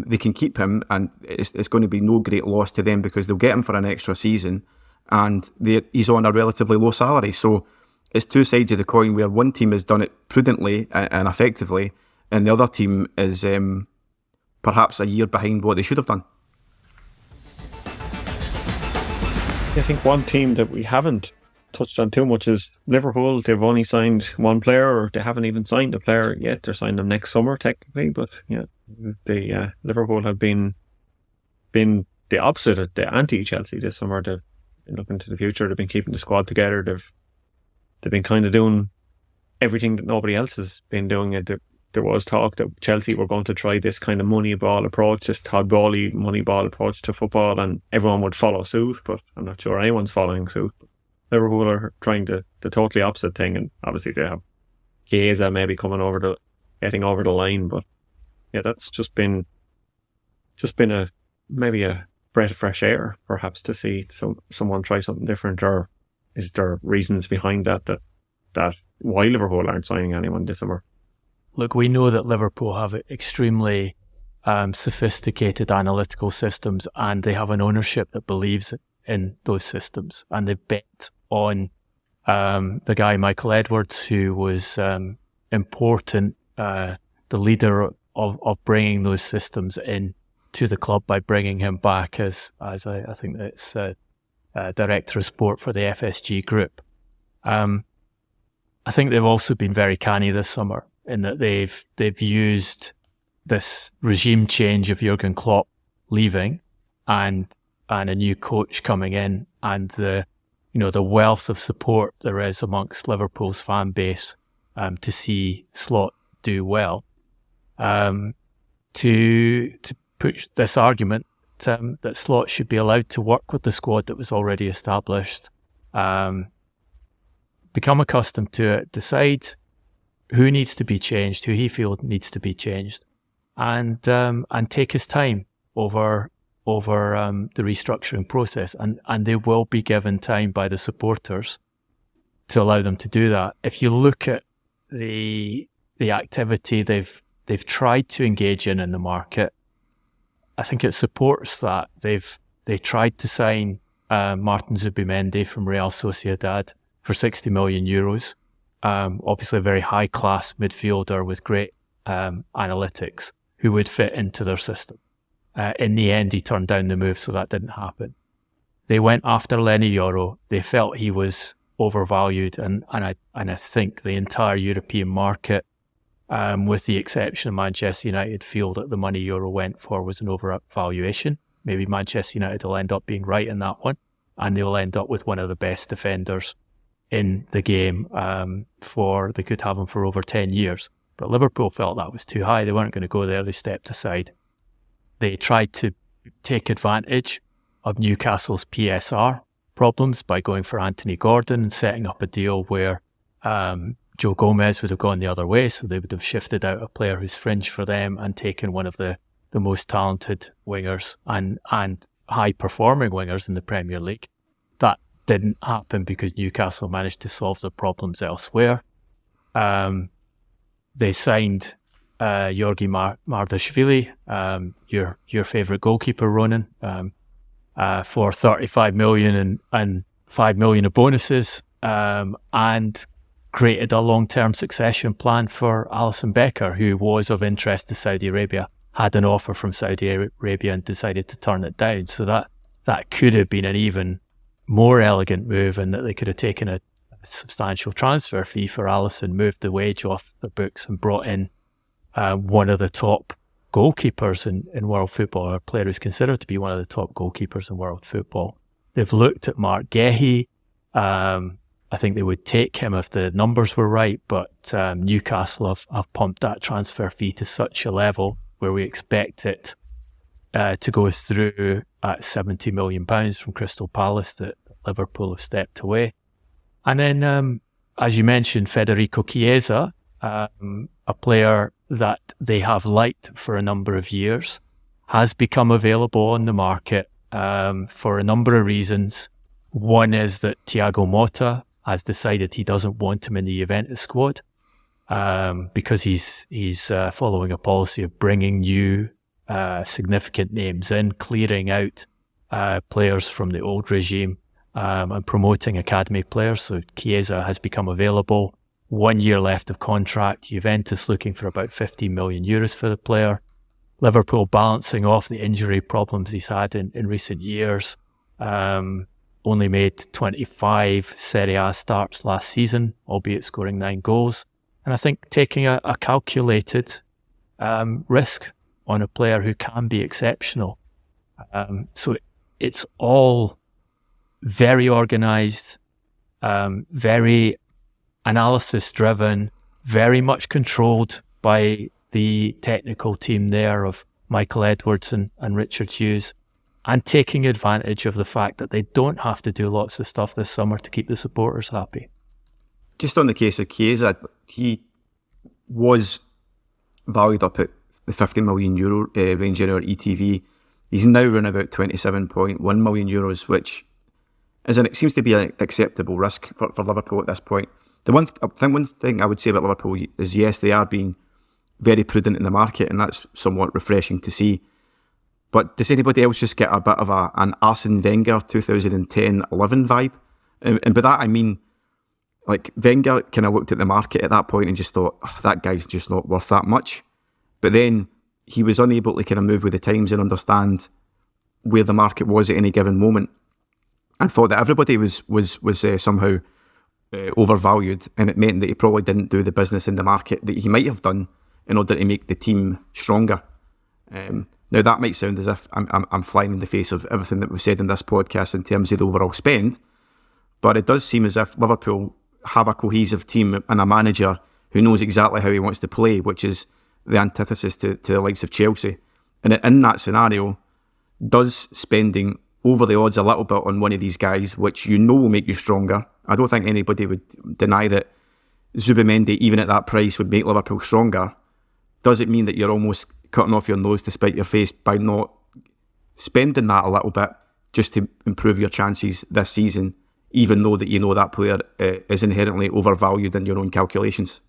They can keep him, and it's going to be no great loss to them because they'll get him for an extra season, and he's on a relatively low salary. So it's two sides of the coin where one team has done it prudently and effectively, and the other team is perhaps a year behind what they should have done. I think one team that we haven't touched on too much is Liverpool. They've only signed one player, or they haven't even signed a player yet. They're signing them next summer technically, but the Liverpool have been the opposite of the anti-Chelsea this summer. They've been looking to the future. They've been keeping the squad together. They've been kind of doing everything that nobody else has been doing. There was talk that Chelsea were going to try this kind of money ball approach, this Todd Boehly money ball approach to football, and everyone would follow suit, but I'm not sure anyone's following suit. Liverpool are trying the totally opposite thing, and obviously they have Chiesa maybe getting over the line, but yeah, that's just been maybe a breath of fresh air, perhaps, to see someone try something different. Or is there reasons behind that why Liverpool aren't signing anyone this summer? Look, we know that Liverpool have extremely sophisticated analytical systems, and they have an ownership that believes in those systems, and they bet on the guy Michael Edwards, who was important, the leader of bringing those systems in to the club by bringing him back as I think it's director of sport for the FSG group. I think they've also been very canny this summer in that they've used this regime change of Jurgen Klopp leaving and a new coach coming in, and the wealth of support there is amongst Liverpool's fan base to see Slot do well, to push this argument that Slot should be allowed to work with the squad that was already established, become accustomed to it, decide who needs to be changed, who he feels needs to be changed, and take his time over the restructuring process, and they will be given time by the supporters to allow them to do that. If you look at the activity they've tried to engage in the market, I think it supports that. They tried to sign Martin Zubimendi from Real Sociedad for 60 million euros. Obviously a very high class midfielder with great analytics who would fit into their system. In the end, he turned down the move, so that didn't happen. They went after Lenny Yoro. They felt he was overvalued, and I think the entire European market, with the exception of Manchester United, feel that the money Yoro went for was an overvaluation. Maybe Manchester United will end up being right in that one, and they'll end up with one of the best defenders in the game. They could have him for over 10 years. But Liverpool felt that was too high. They weren't going to go there. They stepped aside. They tried to take advantage of Newcastle's PSR problems by going for Anthony Gordon and setting up a deal where Joe Gomez would have gone the other way, so they would have shifted out a player who's fringe for them and taken one of the most talented wingers and high-performing wingers in the Premier League. That didn't happen because Newcastle managed to solve their problems elsewhere. They signed Georgi Mardashvili, your favourite goalkeeper, Ronan, for 35 million and 5 million of bonuses, and created a long-term succession plan for Alisson Becker, who was of interest to Saudi Arabia, had an offer from Saudi Arabia and decided to turn it down. So that could have been an even more elegant move, and that they could have taken a substantial transfer fee for Alisson, moved the wage off their books and brought in one of the top goalkeepers in world football, or a player who's considered to be one of the top goalkeepers in world football. They've looked at Mark Gehi. I think they would take him if the numbers were right, but Newcastle have pumped that transfer fee to such a level where we expect it to go through at £70 million from Crystal Palace, that Liverpool have stepped away. And then, as you mentioned, Federico Chiesa, a player that they have liked for a number of years, has become available on the market for a number of reasons. One is that Thiago Motta has decided he doesn't want him in the Juventus squad because he's following a policy of bringing new significant names in, clearing out players from the old regime and promoting academy players. So Chiesa has become available. 1 year left of contract. Juventus looking for about 15 million euros for the player. Liverpool balancing off the injury problems he's had in recent years. Only made 25 Serie A starts last season, albeit scoring 9 goals. And I think taking a calculated risk on a player who can be exceptional. So it's all very organised, very analysis-driven, very much controlled by the technical team there of Michael Edwards and Richard Hughes, and taking advantage of the fact that they don't have to do lots of stuff this summer to keep the supporters happy. Just on the case of Chiesa, he was valued up at the €50 million range in our ETV. He's now run about €27.1 million, which it seems to be an acceptable risk for Liverpool at this point. One thing I would say about Liverpool is, yes, they are being very prudent in the market, and that's somewhat refreshing to see. But does anybody else just get a bit of an Arsene Wenger 2010-11 vibe? And by that I mean, like, Wenger kind of looked at the market at that point and just thought, that guy's just not worth that much. But then he was unable to kind of move with the times and understand where the market was at any given moment, and thought that everybody was somehow overvalued, and it meant that he probably didn't do the business in the market that he might have done in order to make the team stronger. Now that might sound as if I'm flying in the face of everything that we've said in this podcast in terms of the overall spend, but it does seem as if Liverpool have a cohesive team and a manager who knows exactly how he wants to play, which is the antithesis to the likes of Chelsea. And in that scenario, does spending over the odds a little bit on one of these guys, which you know will make you stronger? I don't think anybody would deny that Zubimendi, even at that price, would make Liverpool stronger. Does it mean that you're almost cutting off your nose to spite your face by not spending that a little bit just to improve your chances this season, even though that you know that player is inherently overvalued in your own calculations?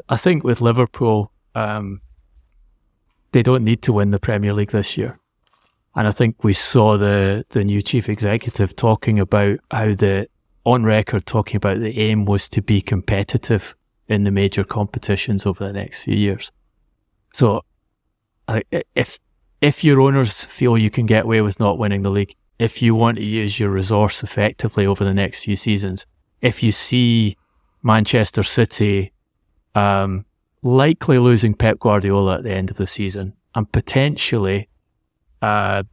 I think with Liverpool, they don't need to win the Premier League this year. And I think we saw the new chief executive talking about how on record talking about the aim was to be competitive in the major competitions over the next few years. So if your owners feel you can get away with not winning the league, if you want to use your resource effectively over the next few seasons, if you see Manchester City likely losing Pep Guardiola at the end of the season and potentially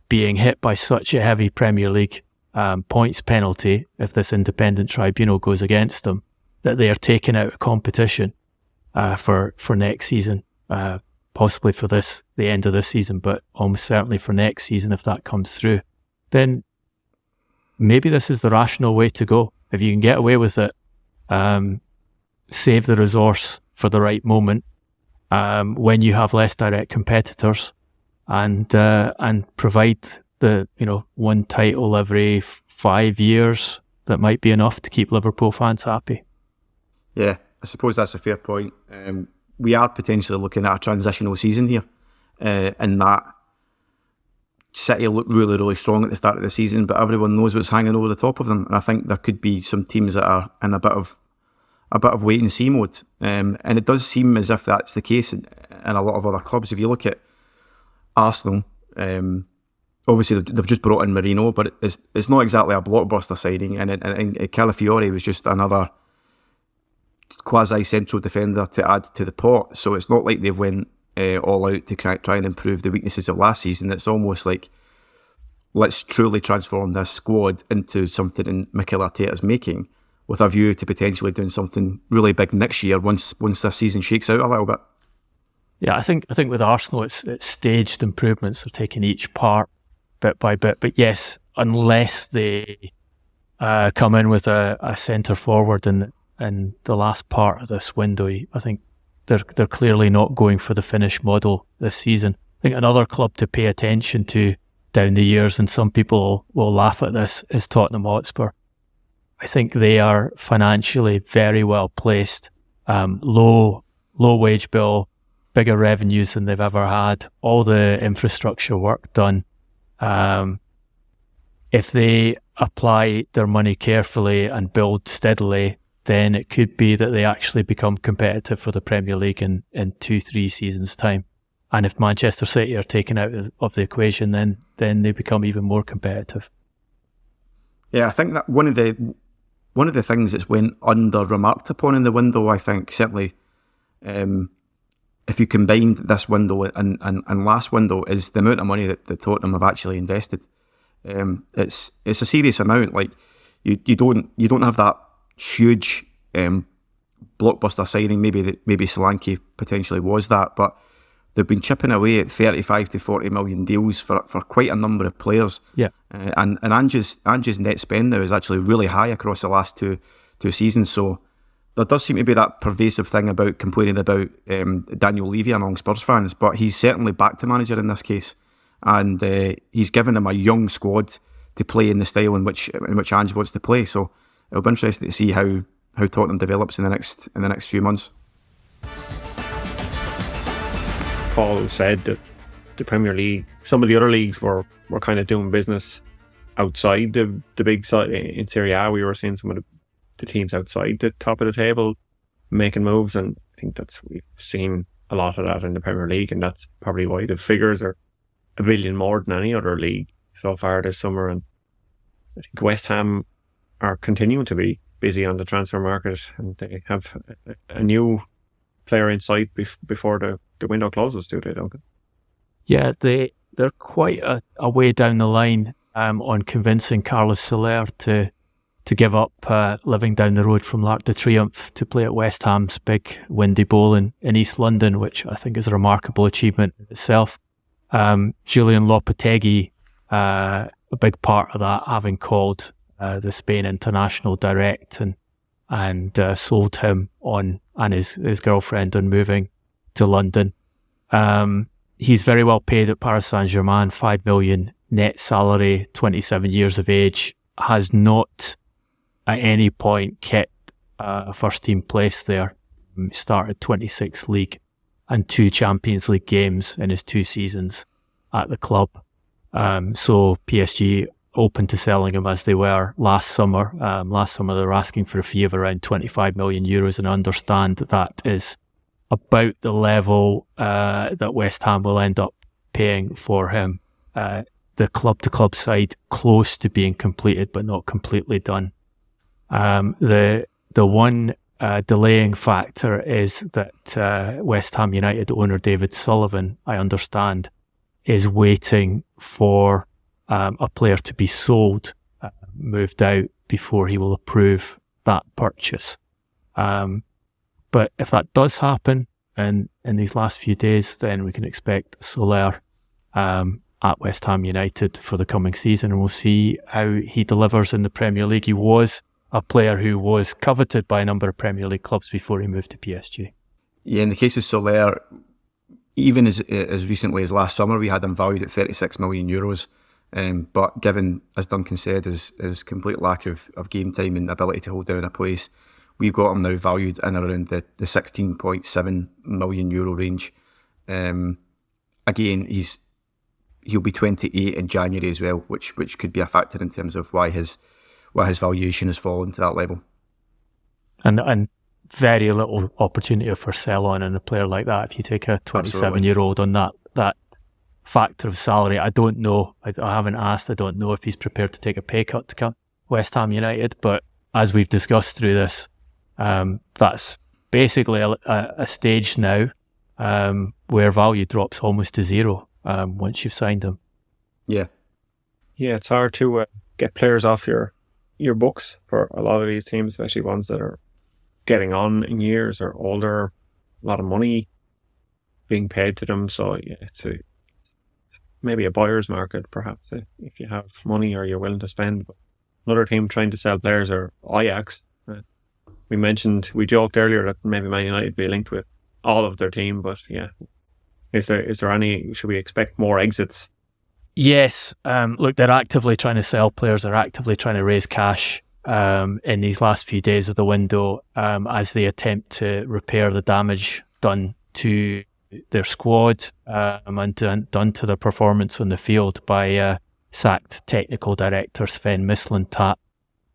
being hit by such a heavy Premier League points penalty if this independent tribunal goes against them, that they are taken out of competition for next season, possibly for the end of this season, but almost certainly for next season if that comes through, then maybe this is the rational way to go. If you can get away with it, save the resource for the right moment when you have less direct competitors, and provide the one title every 5 years that might be enough to keep Liverpool fans happy. Yeah, I suppose that's a fair point. We are potentially looking at a transitional season here, in that City look really, really strong at the start of the season, but everyone knows what's hanging over the top of them, and I think there could be some teams that are in a bit of wait and see mode, and it does seem as if that's the case in a lot of other clubs. If you look at Arsenal, obviously they've just brought in Marino, but it's not exactly a blockbuster signing, and Calafiore was just another quasi-central defender to add to the pot, so it's not like they've went all out to try and improve the weaknesses of last season. It's almost like, let's truly transform this squad into something in Mikel Arteta's making, with a view to potentially doing something really big next year once this season shakes out a little bit. Yeah, I think with Arsenal, it's staged improvements. They're taking each part bit by bit. But yes, unless they come in with a centre forward in the last part of this window, I think they're clearly not going for the Finnish model this season. I think another club to pay attention to down the years, and some people will laugh at this, is Tottenham Hotspur. I think they are financially very well placed. Low wage bill, bigger revenues than they've ever had, all the infrastructure work done. If they apply their money carefully and build steadily, then it could be that they actually become competitive for the Premier League in 2-3 seasons' time. And if Manchester City are taken out of the equation, then they become even more competitive. Yeah, I think that one of the things that's went under remarked upon in the window, I think, certainly, if you combined this window and last window, is the amount of money that Tottenham have actually invested. It's a serious amount. Like you don't have that huge blockbuster signing. Maybe Solanke potentially was that, but they've been chipping away at 35 to 40 million deals for quite a number of players. Yeah, and Ange's net spend now is actually really high across the last two seasons. So there does seem to be that pervasive thing about complaining about Daniel Levy among Spurs fans, but he's certainly backed the manager in this case, and he's given him a young squad to play in the style in which Ange wants to play. So it'll be interesting to see how Tottenham develops in the next few months. Paul said that the Premier League, some of the other leagues were kind of doing business outside the big side. In Serie A, we were seeing some of the teams outside the top of the table making moves, and I think we've seen a lot of that in the Premier League, and that's probably why the figures are $1 billion more than any other league so far this summer. And I think West Ham are continuing to be busy on the transfer market, and they have a new player in sight before the window closes, do they, Duncan? Yeah, they're quite a way down the line on convincing Carlos Soler to give up living down the road from l'Arc de Triomphe to play at West Ham's big Windy Bowl in East London, which I think is a remarkable achievement in itself. Julian Lopetegui, a big part of that, having called the Spain international direct and sold him on and his girlfriend on moving to London. He's very well paid at Paris Saint-Germain, 5 million net salary, 27 years of age, has not at any point kept a first team place there. He started 26th league and 2 Champions League games in his 2 seasons at the club. So PSG open to selling him as they were last summer. Last summer they were asking for a fee of around 25 million euros, and I understand that is about the level that West Ham will end up paying for him. The club-to-club side close to being completed but not completely done. The one delaying factor is that West Ham United owner David Sullivan, I understand, is waiting for a player to be sold, moved out, before he will approve that purchase. But if that does happen in these last few days, then we can expect Soler at West Ham United for the coming season, and we'll see how he delivers in the Premier League. He was a player who was coveted by a number of Premier League clubs before he moved to PSG. Yeah, in the case of Soler, even as recently as last summer, we had him valued at 36 million euros. But given, as Duncan said, his complete lack of game time and ability to hold down a place, we've got him now valued in around the 16.7 million euro range. Again, he'll be 28 in January as well, which could be a factor in terms of why his valuation has fallen to that level. And very little opportunity for sell on in a player like that. If you take a 27-year-old on that factor of salary, I don't know. I haven't asked. I don't know if he's prepared to take a pay cut to come West Ham United. But as we've discussed through this, that's basically a stage now where value drops almost to zero once you've signed him. Yeah, it's hard to get players off your books for a lot of these teams, especially ones that are getting on in years or older. A lot of money being paid to them, so yeah, it's maybe a buyer's market perhaps if you have money or you're willing to spend. But another team trying to sell players are Ajax. We joked earlier that maybe Man United be linked with all of their team, but yeah, is there any? Should we expect more exits? Yes. Look, they're actively trying to sell players. They're actively trying to raise cash. in these last few days of the window as they attempt to repair the damage done to their squad and done to their performance on the field by sacked technical director Sven Mislintat.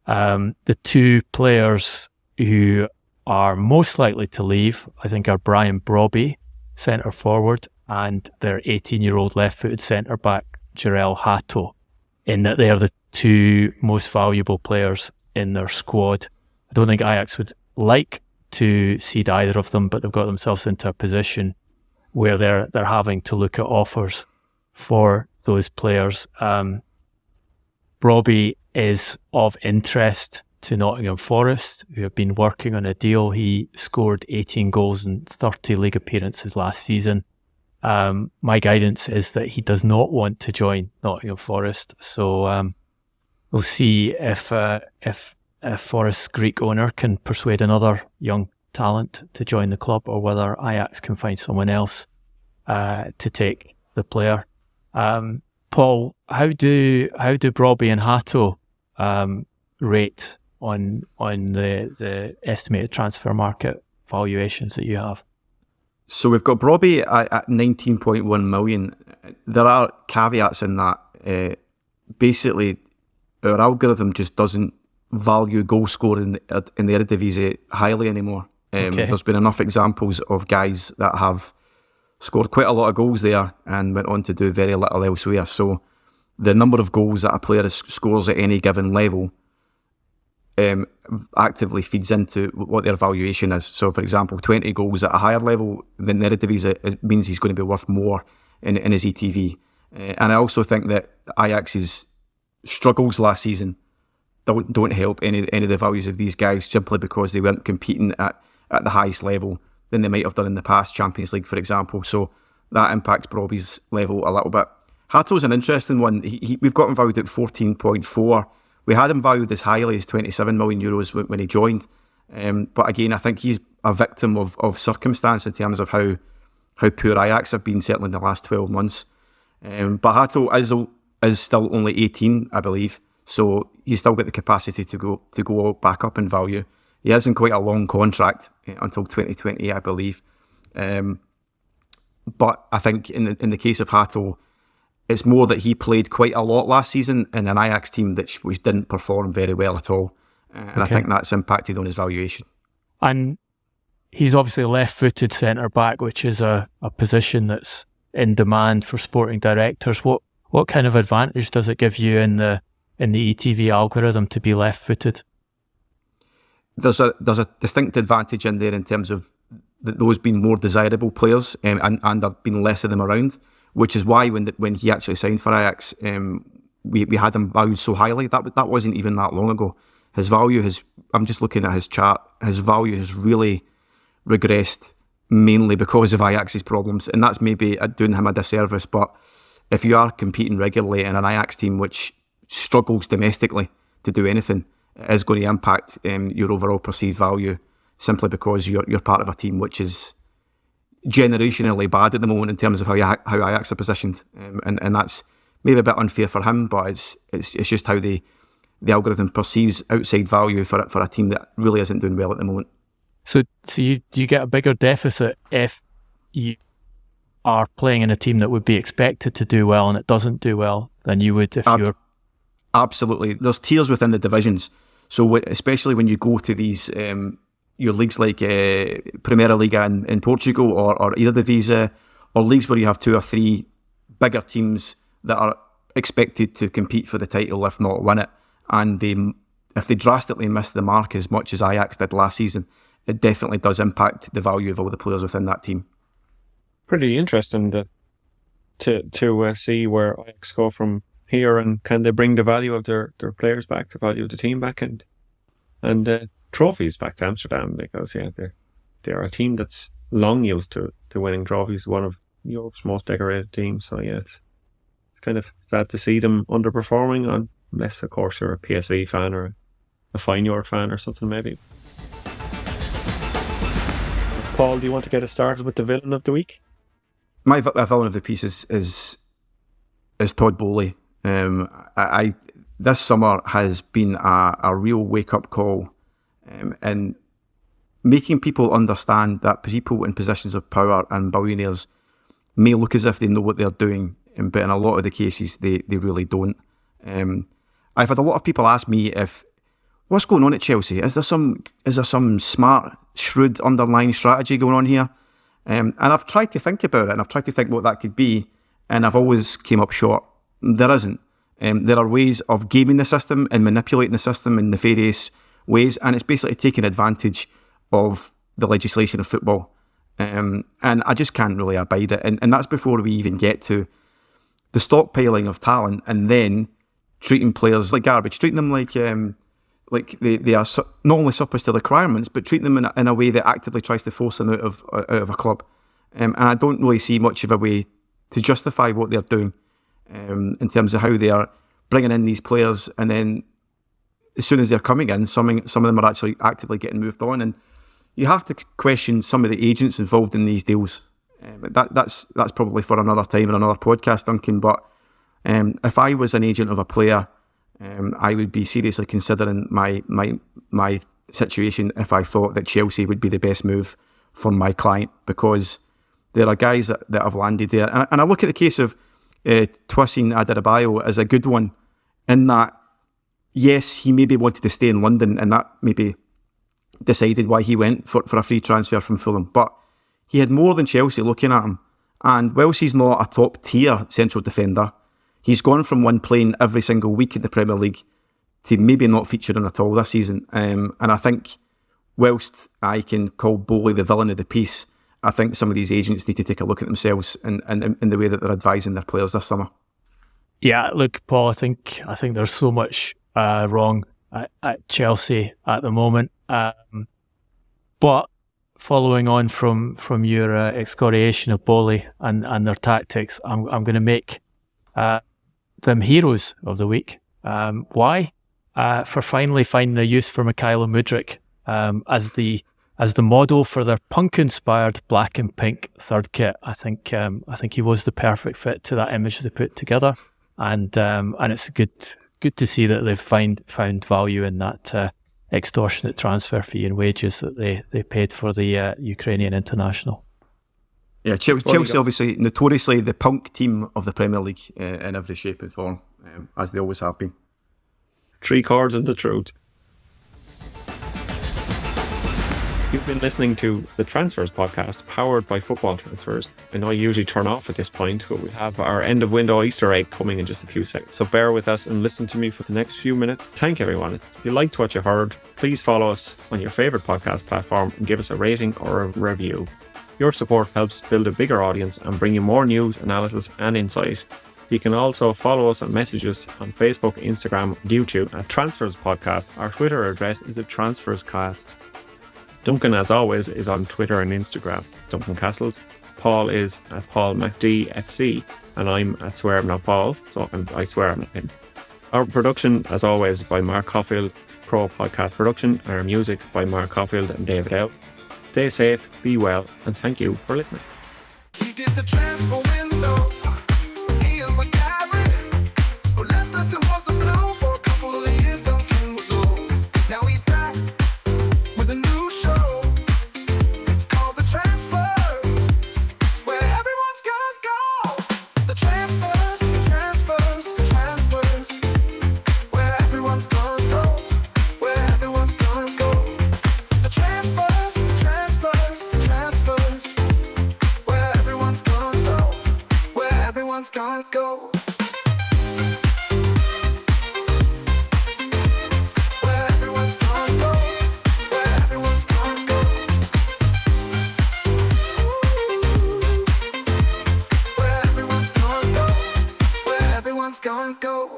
The two players who are most likely to leave, I think, are Brian Brobbey, centre forward, and their 18-year-old left-footed centre back Jarell Hato, in that they are the two most valuable players in their squad. I don't think Ajax would like to cede either of them, but they've got themselves into a position where they're having to look at offers for those players. Brobbey is of interest to Nottingham Forest, who have been working on a deal. He scored 18 goals in 30 league appearances last season. My guidance is that he does not want to join Nottingham Forest, so we'll see if Forest's Greek owner can persuade another young talent to join the club, or whether Ajax can find someone else to take the player. Paul, how do Brobbey and Hato rate on the estimated transfer market valuations that you have? So we've got Brobbey at 19.1 million. There are caveats in that. Basically, our algorithm just doesn't value goal scoring in the Eredivisie highly anymore. There's been enough examples of guys that have scored quite a lot of goals there and went on to do very little elsewhere. So the number of goals that a player scores at any given level actively feeds into what their valuation is. So, for example, 20 goals at a higher level than the Eredivisie, it means he's going to be worth more in his ETV. And I also think that Ajax's struggles last season don't help any of the values of these guys, simply because they weren't competing at the highest level than they might have done in the past, Champions League, for example. So that impacts Brobbey's level a little bit. Hato's an interesting one. We've got him valued at 14.4. We had him valued as highly as 27 million euros when he joined. But again, I think he's a victim of circumstance in terms of how poor Ajax have been, certainly in the last 12 months. But Hato is still only 18, I believe. So he's still got the capacity to go back up in value. He has in quite a long contract until 2020, I believe. But I think in the case of Hato, it's more that he played quite a lot last season in an Ajax team which didn't perform very well at all. And I think that's impacted on his valuation. And he's obviously a left-footed centre-back, which is a position that's in demand for sporting directors. What kind of advantage does it give you in the ETV algorithm to be left-footed? There's a distinct advantage in there in terms of those being more desirable players, and there being less of them around, which is why when he actually signed for Ajax, we had him valued so highly. That wasn't even that long ago. His value I'm just looking at his chart, his value has really regressed, mainly because of Ajax's problems, and that's maybe doing him a disservice. But if you are competing regularly in an Ajax team which struggles domestically to do anything, it is going to impact your overall perceived value, simply because you're part of a team which is generationally bad at the moment in terms of how Ajax are positioned, and that's maybe a bit unfair for him, but it's just how the algorithm perceives outside value for a team that really isn't doing well at the moment. So do you get a bigger deficit if you are playing in a team that would be expected to do well and it doesn't do well than you would if you're... Absolutely. There's tiers within the divisions. So especially when you go to these your leagues like Primeira Liga in Portugal or Eredivisie, or leagues where you have two or three bigger teams that are expected to compete for the title, if not win it, and if they drastically miss the mark as much as Ajax did last season, it definitely does impact the value of all the players within that team. Pretty interesting to see where Ajax go from here, and can they bring the value of their players back, the value of the team back, and trophies back to Amsterdam, because they are a team that's long used to winning trophies, one of Europe's most decorated teams. So it's kind of sad to see them underperforming, unless of course you're a PSV fan or a Feyenoord fan or something maybe. Paul, do you want to get us started with the villain of the week? My villain of the piece is Todd Boehly. this summer has been a real wake-up call, and making people understand that people in positions of power and billionaires may look as if they know what they're doing, but in a lot of the cases, they really don't. I've had a lot of people ask me what's going on at Chelsea? Is there some smart, shrewd underlying strategy going on here? And I've tried to think about it, and I've tried to think what that could be, and I've always came up short. There isn't. There are ways of gaming the system and manipulating the system in nefarious ways, and it's basically taking advantage of the legislation of football. And I just can't really abide it. And that's before we even get to the stockpiling of talent and then treating players like garbage, treating them like they are not only surplus to requirements, but treating them in a way that actively tries to force them out of a club. And I don't really see much of a way to justify what they're doing in terms of how they are bringing in these players, and then as soon as they're coming in, some of them are actually actively getting moved on. And you have to question some of the agents involved in these deals. That's probably for another time and another podcast, Duncan. But if I was an agent of a player, I would be seriously considering my situation if I thought that Chelsea would be the best move for my client, because there are guys that have landed there. And I look at the case of Toussaint Adarabioyo as a good one, in that, yes, he maybe wanted to stay in London, and that maybe decided why he went for a free transfer from Fulham. But he had more than Chelsea looking at him. And whilst he's not a top-tier central defender, he's gone from one playing every single week in the Premier League to maybe not featuring at all this season. And I think whilst I can call Boehly the villain of the piece, I think some of these agents need to take a look at themselves and in the way that they're advising their players this summer. Yeah, look, Paul, I think there's so much wrong at Chelsea at the moment. But following on from your excoriation of Boehly and their tactics, I'm going to make them heroes of the week. Why? For finally finding a use for Mikhailo Mudryk as the model for their punk-inspired black and pink third kit. I think he was the perfect fit to that image they put together, and it's good to see that they've found value in that extortionate transfer fee and wages that they paid for the Ukrainian international. Yeah, Chelsea obviously notoriously the punk team of the Premier League in every shape and form, as they always have been. 3 chords and the truth. You've been listening to the Transfers podcast, powered by Football Transfers. I know I usually turn off at this point, but we have our end of window Easter egg coming in just a few seconds. So bear with us and listen to me for the next few minutes. Thank everyone. If you liked what you heard, please follow us on your favourite podcast platform and give us a rating or a review. Your support helps build a bigger audience and bring you more news, analysis and insight. You can also follow us and message us on Facebook, Instagram, and YouTube at Transfers Podcast. Our Twitter address is at TransfersCast. Duncan, as always, is on Twitter and Instagram, Duncan Castles. Paul is at Paul McDFC, and I'm at Swear I'm Not Paul, so I swear I'm not him. Our production, as always, by Mark Caulfield, Pro Podcast Production, and our music by Mark Caulfield and David L. Stay safe, be well, and thank you for listening. He did the transfer window. He is my guy, who left us and wasn't known for a couple of years. Duncan was low. Now he's back with a new show. It's called The Transfers. It's where everyone's gonna go. The transfers, the transfers, the transfers. Where everyone's gonna go. Where everyone's gonna go. The transfers, the transfers, the transfers. Where everyone's gonna go. Where everyone's gonna go. Where everyone's gonna go. Where everyone's gonna go. Where everyone's gonna go. Where everyone's gonna go.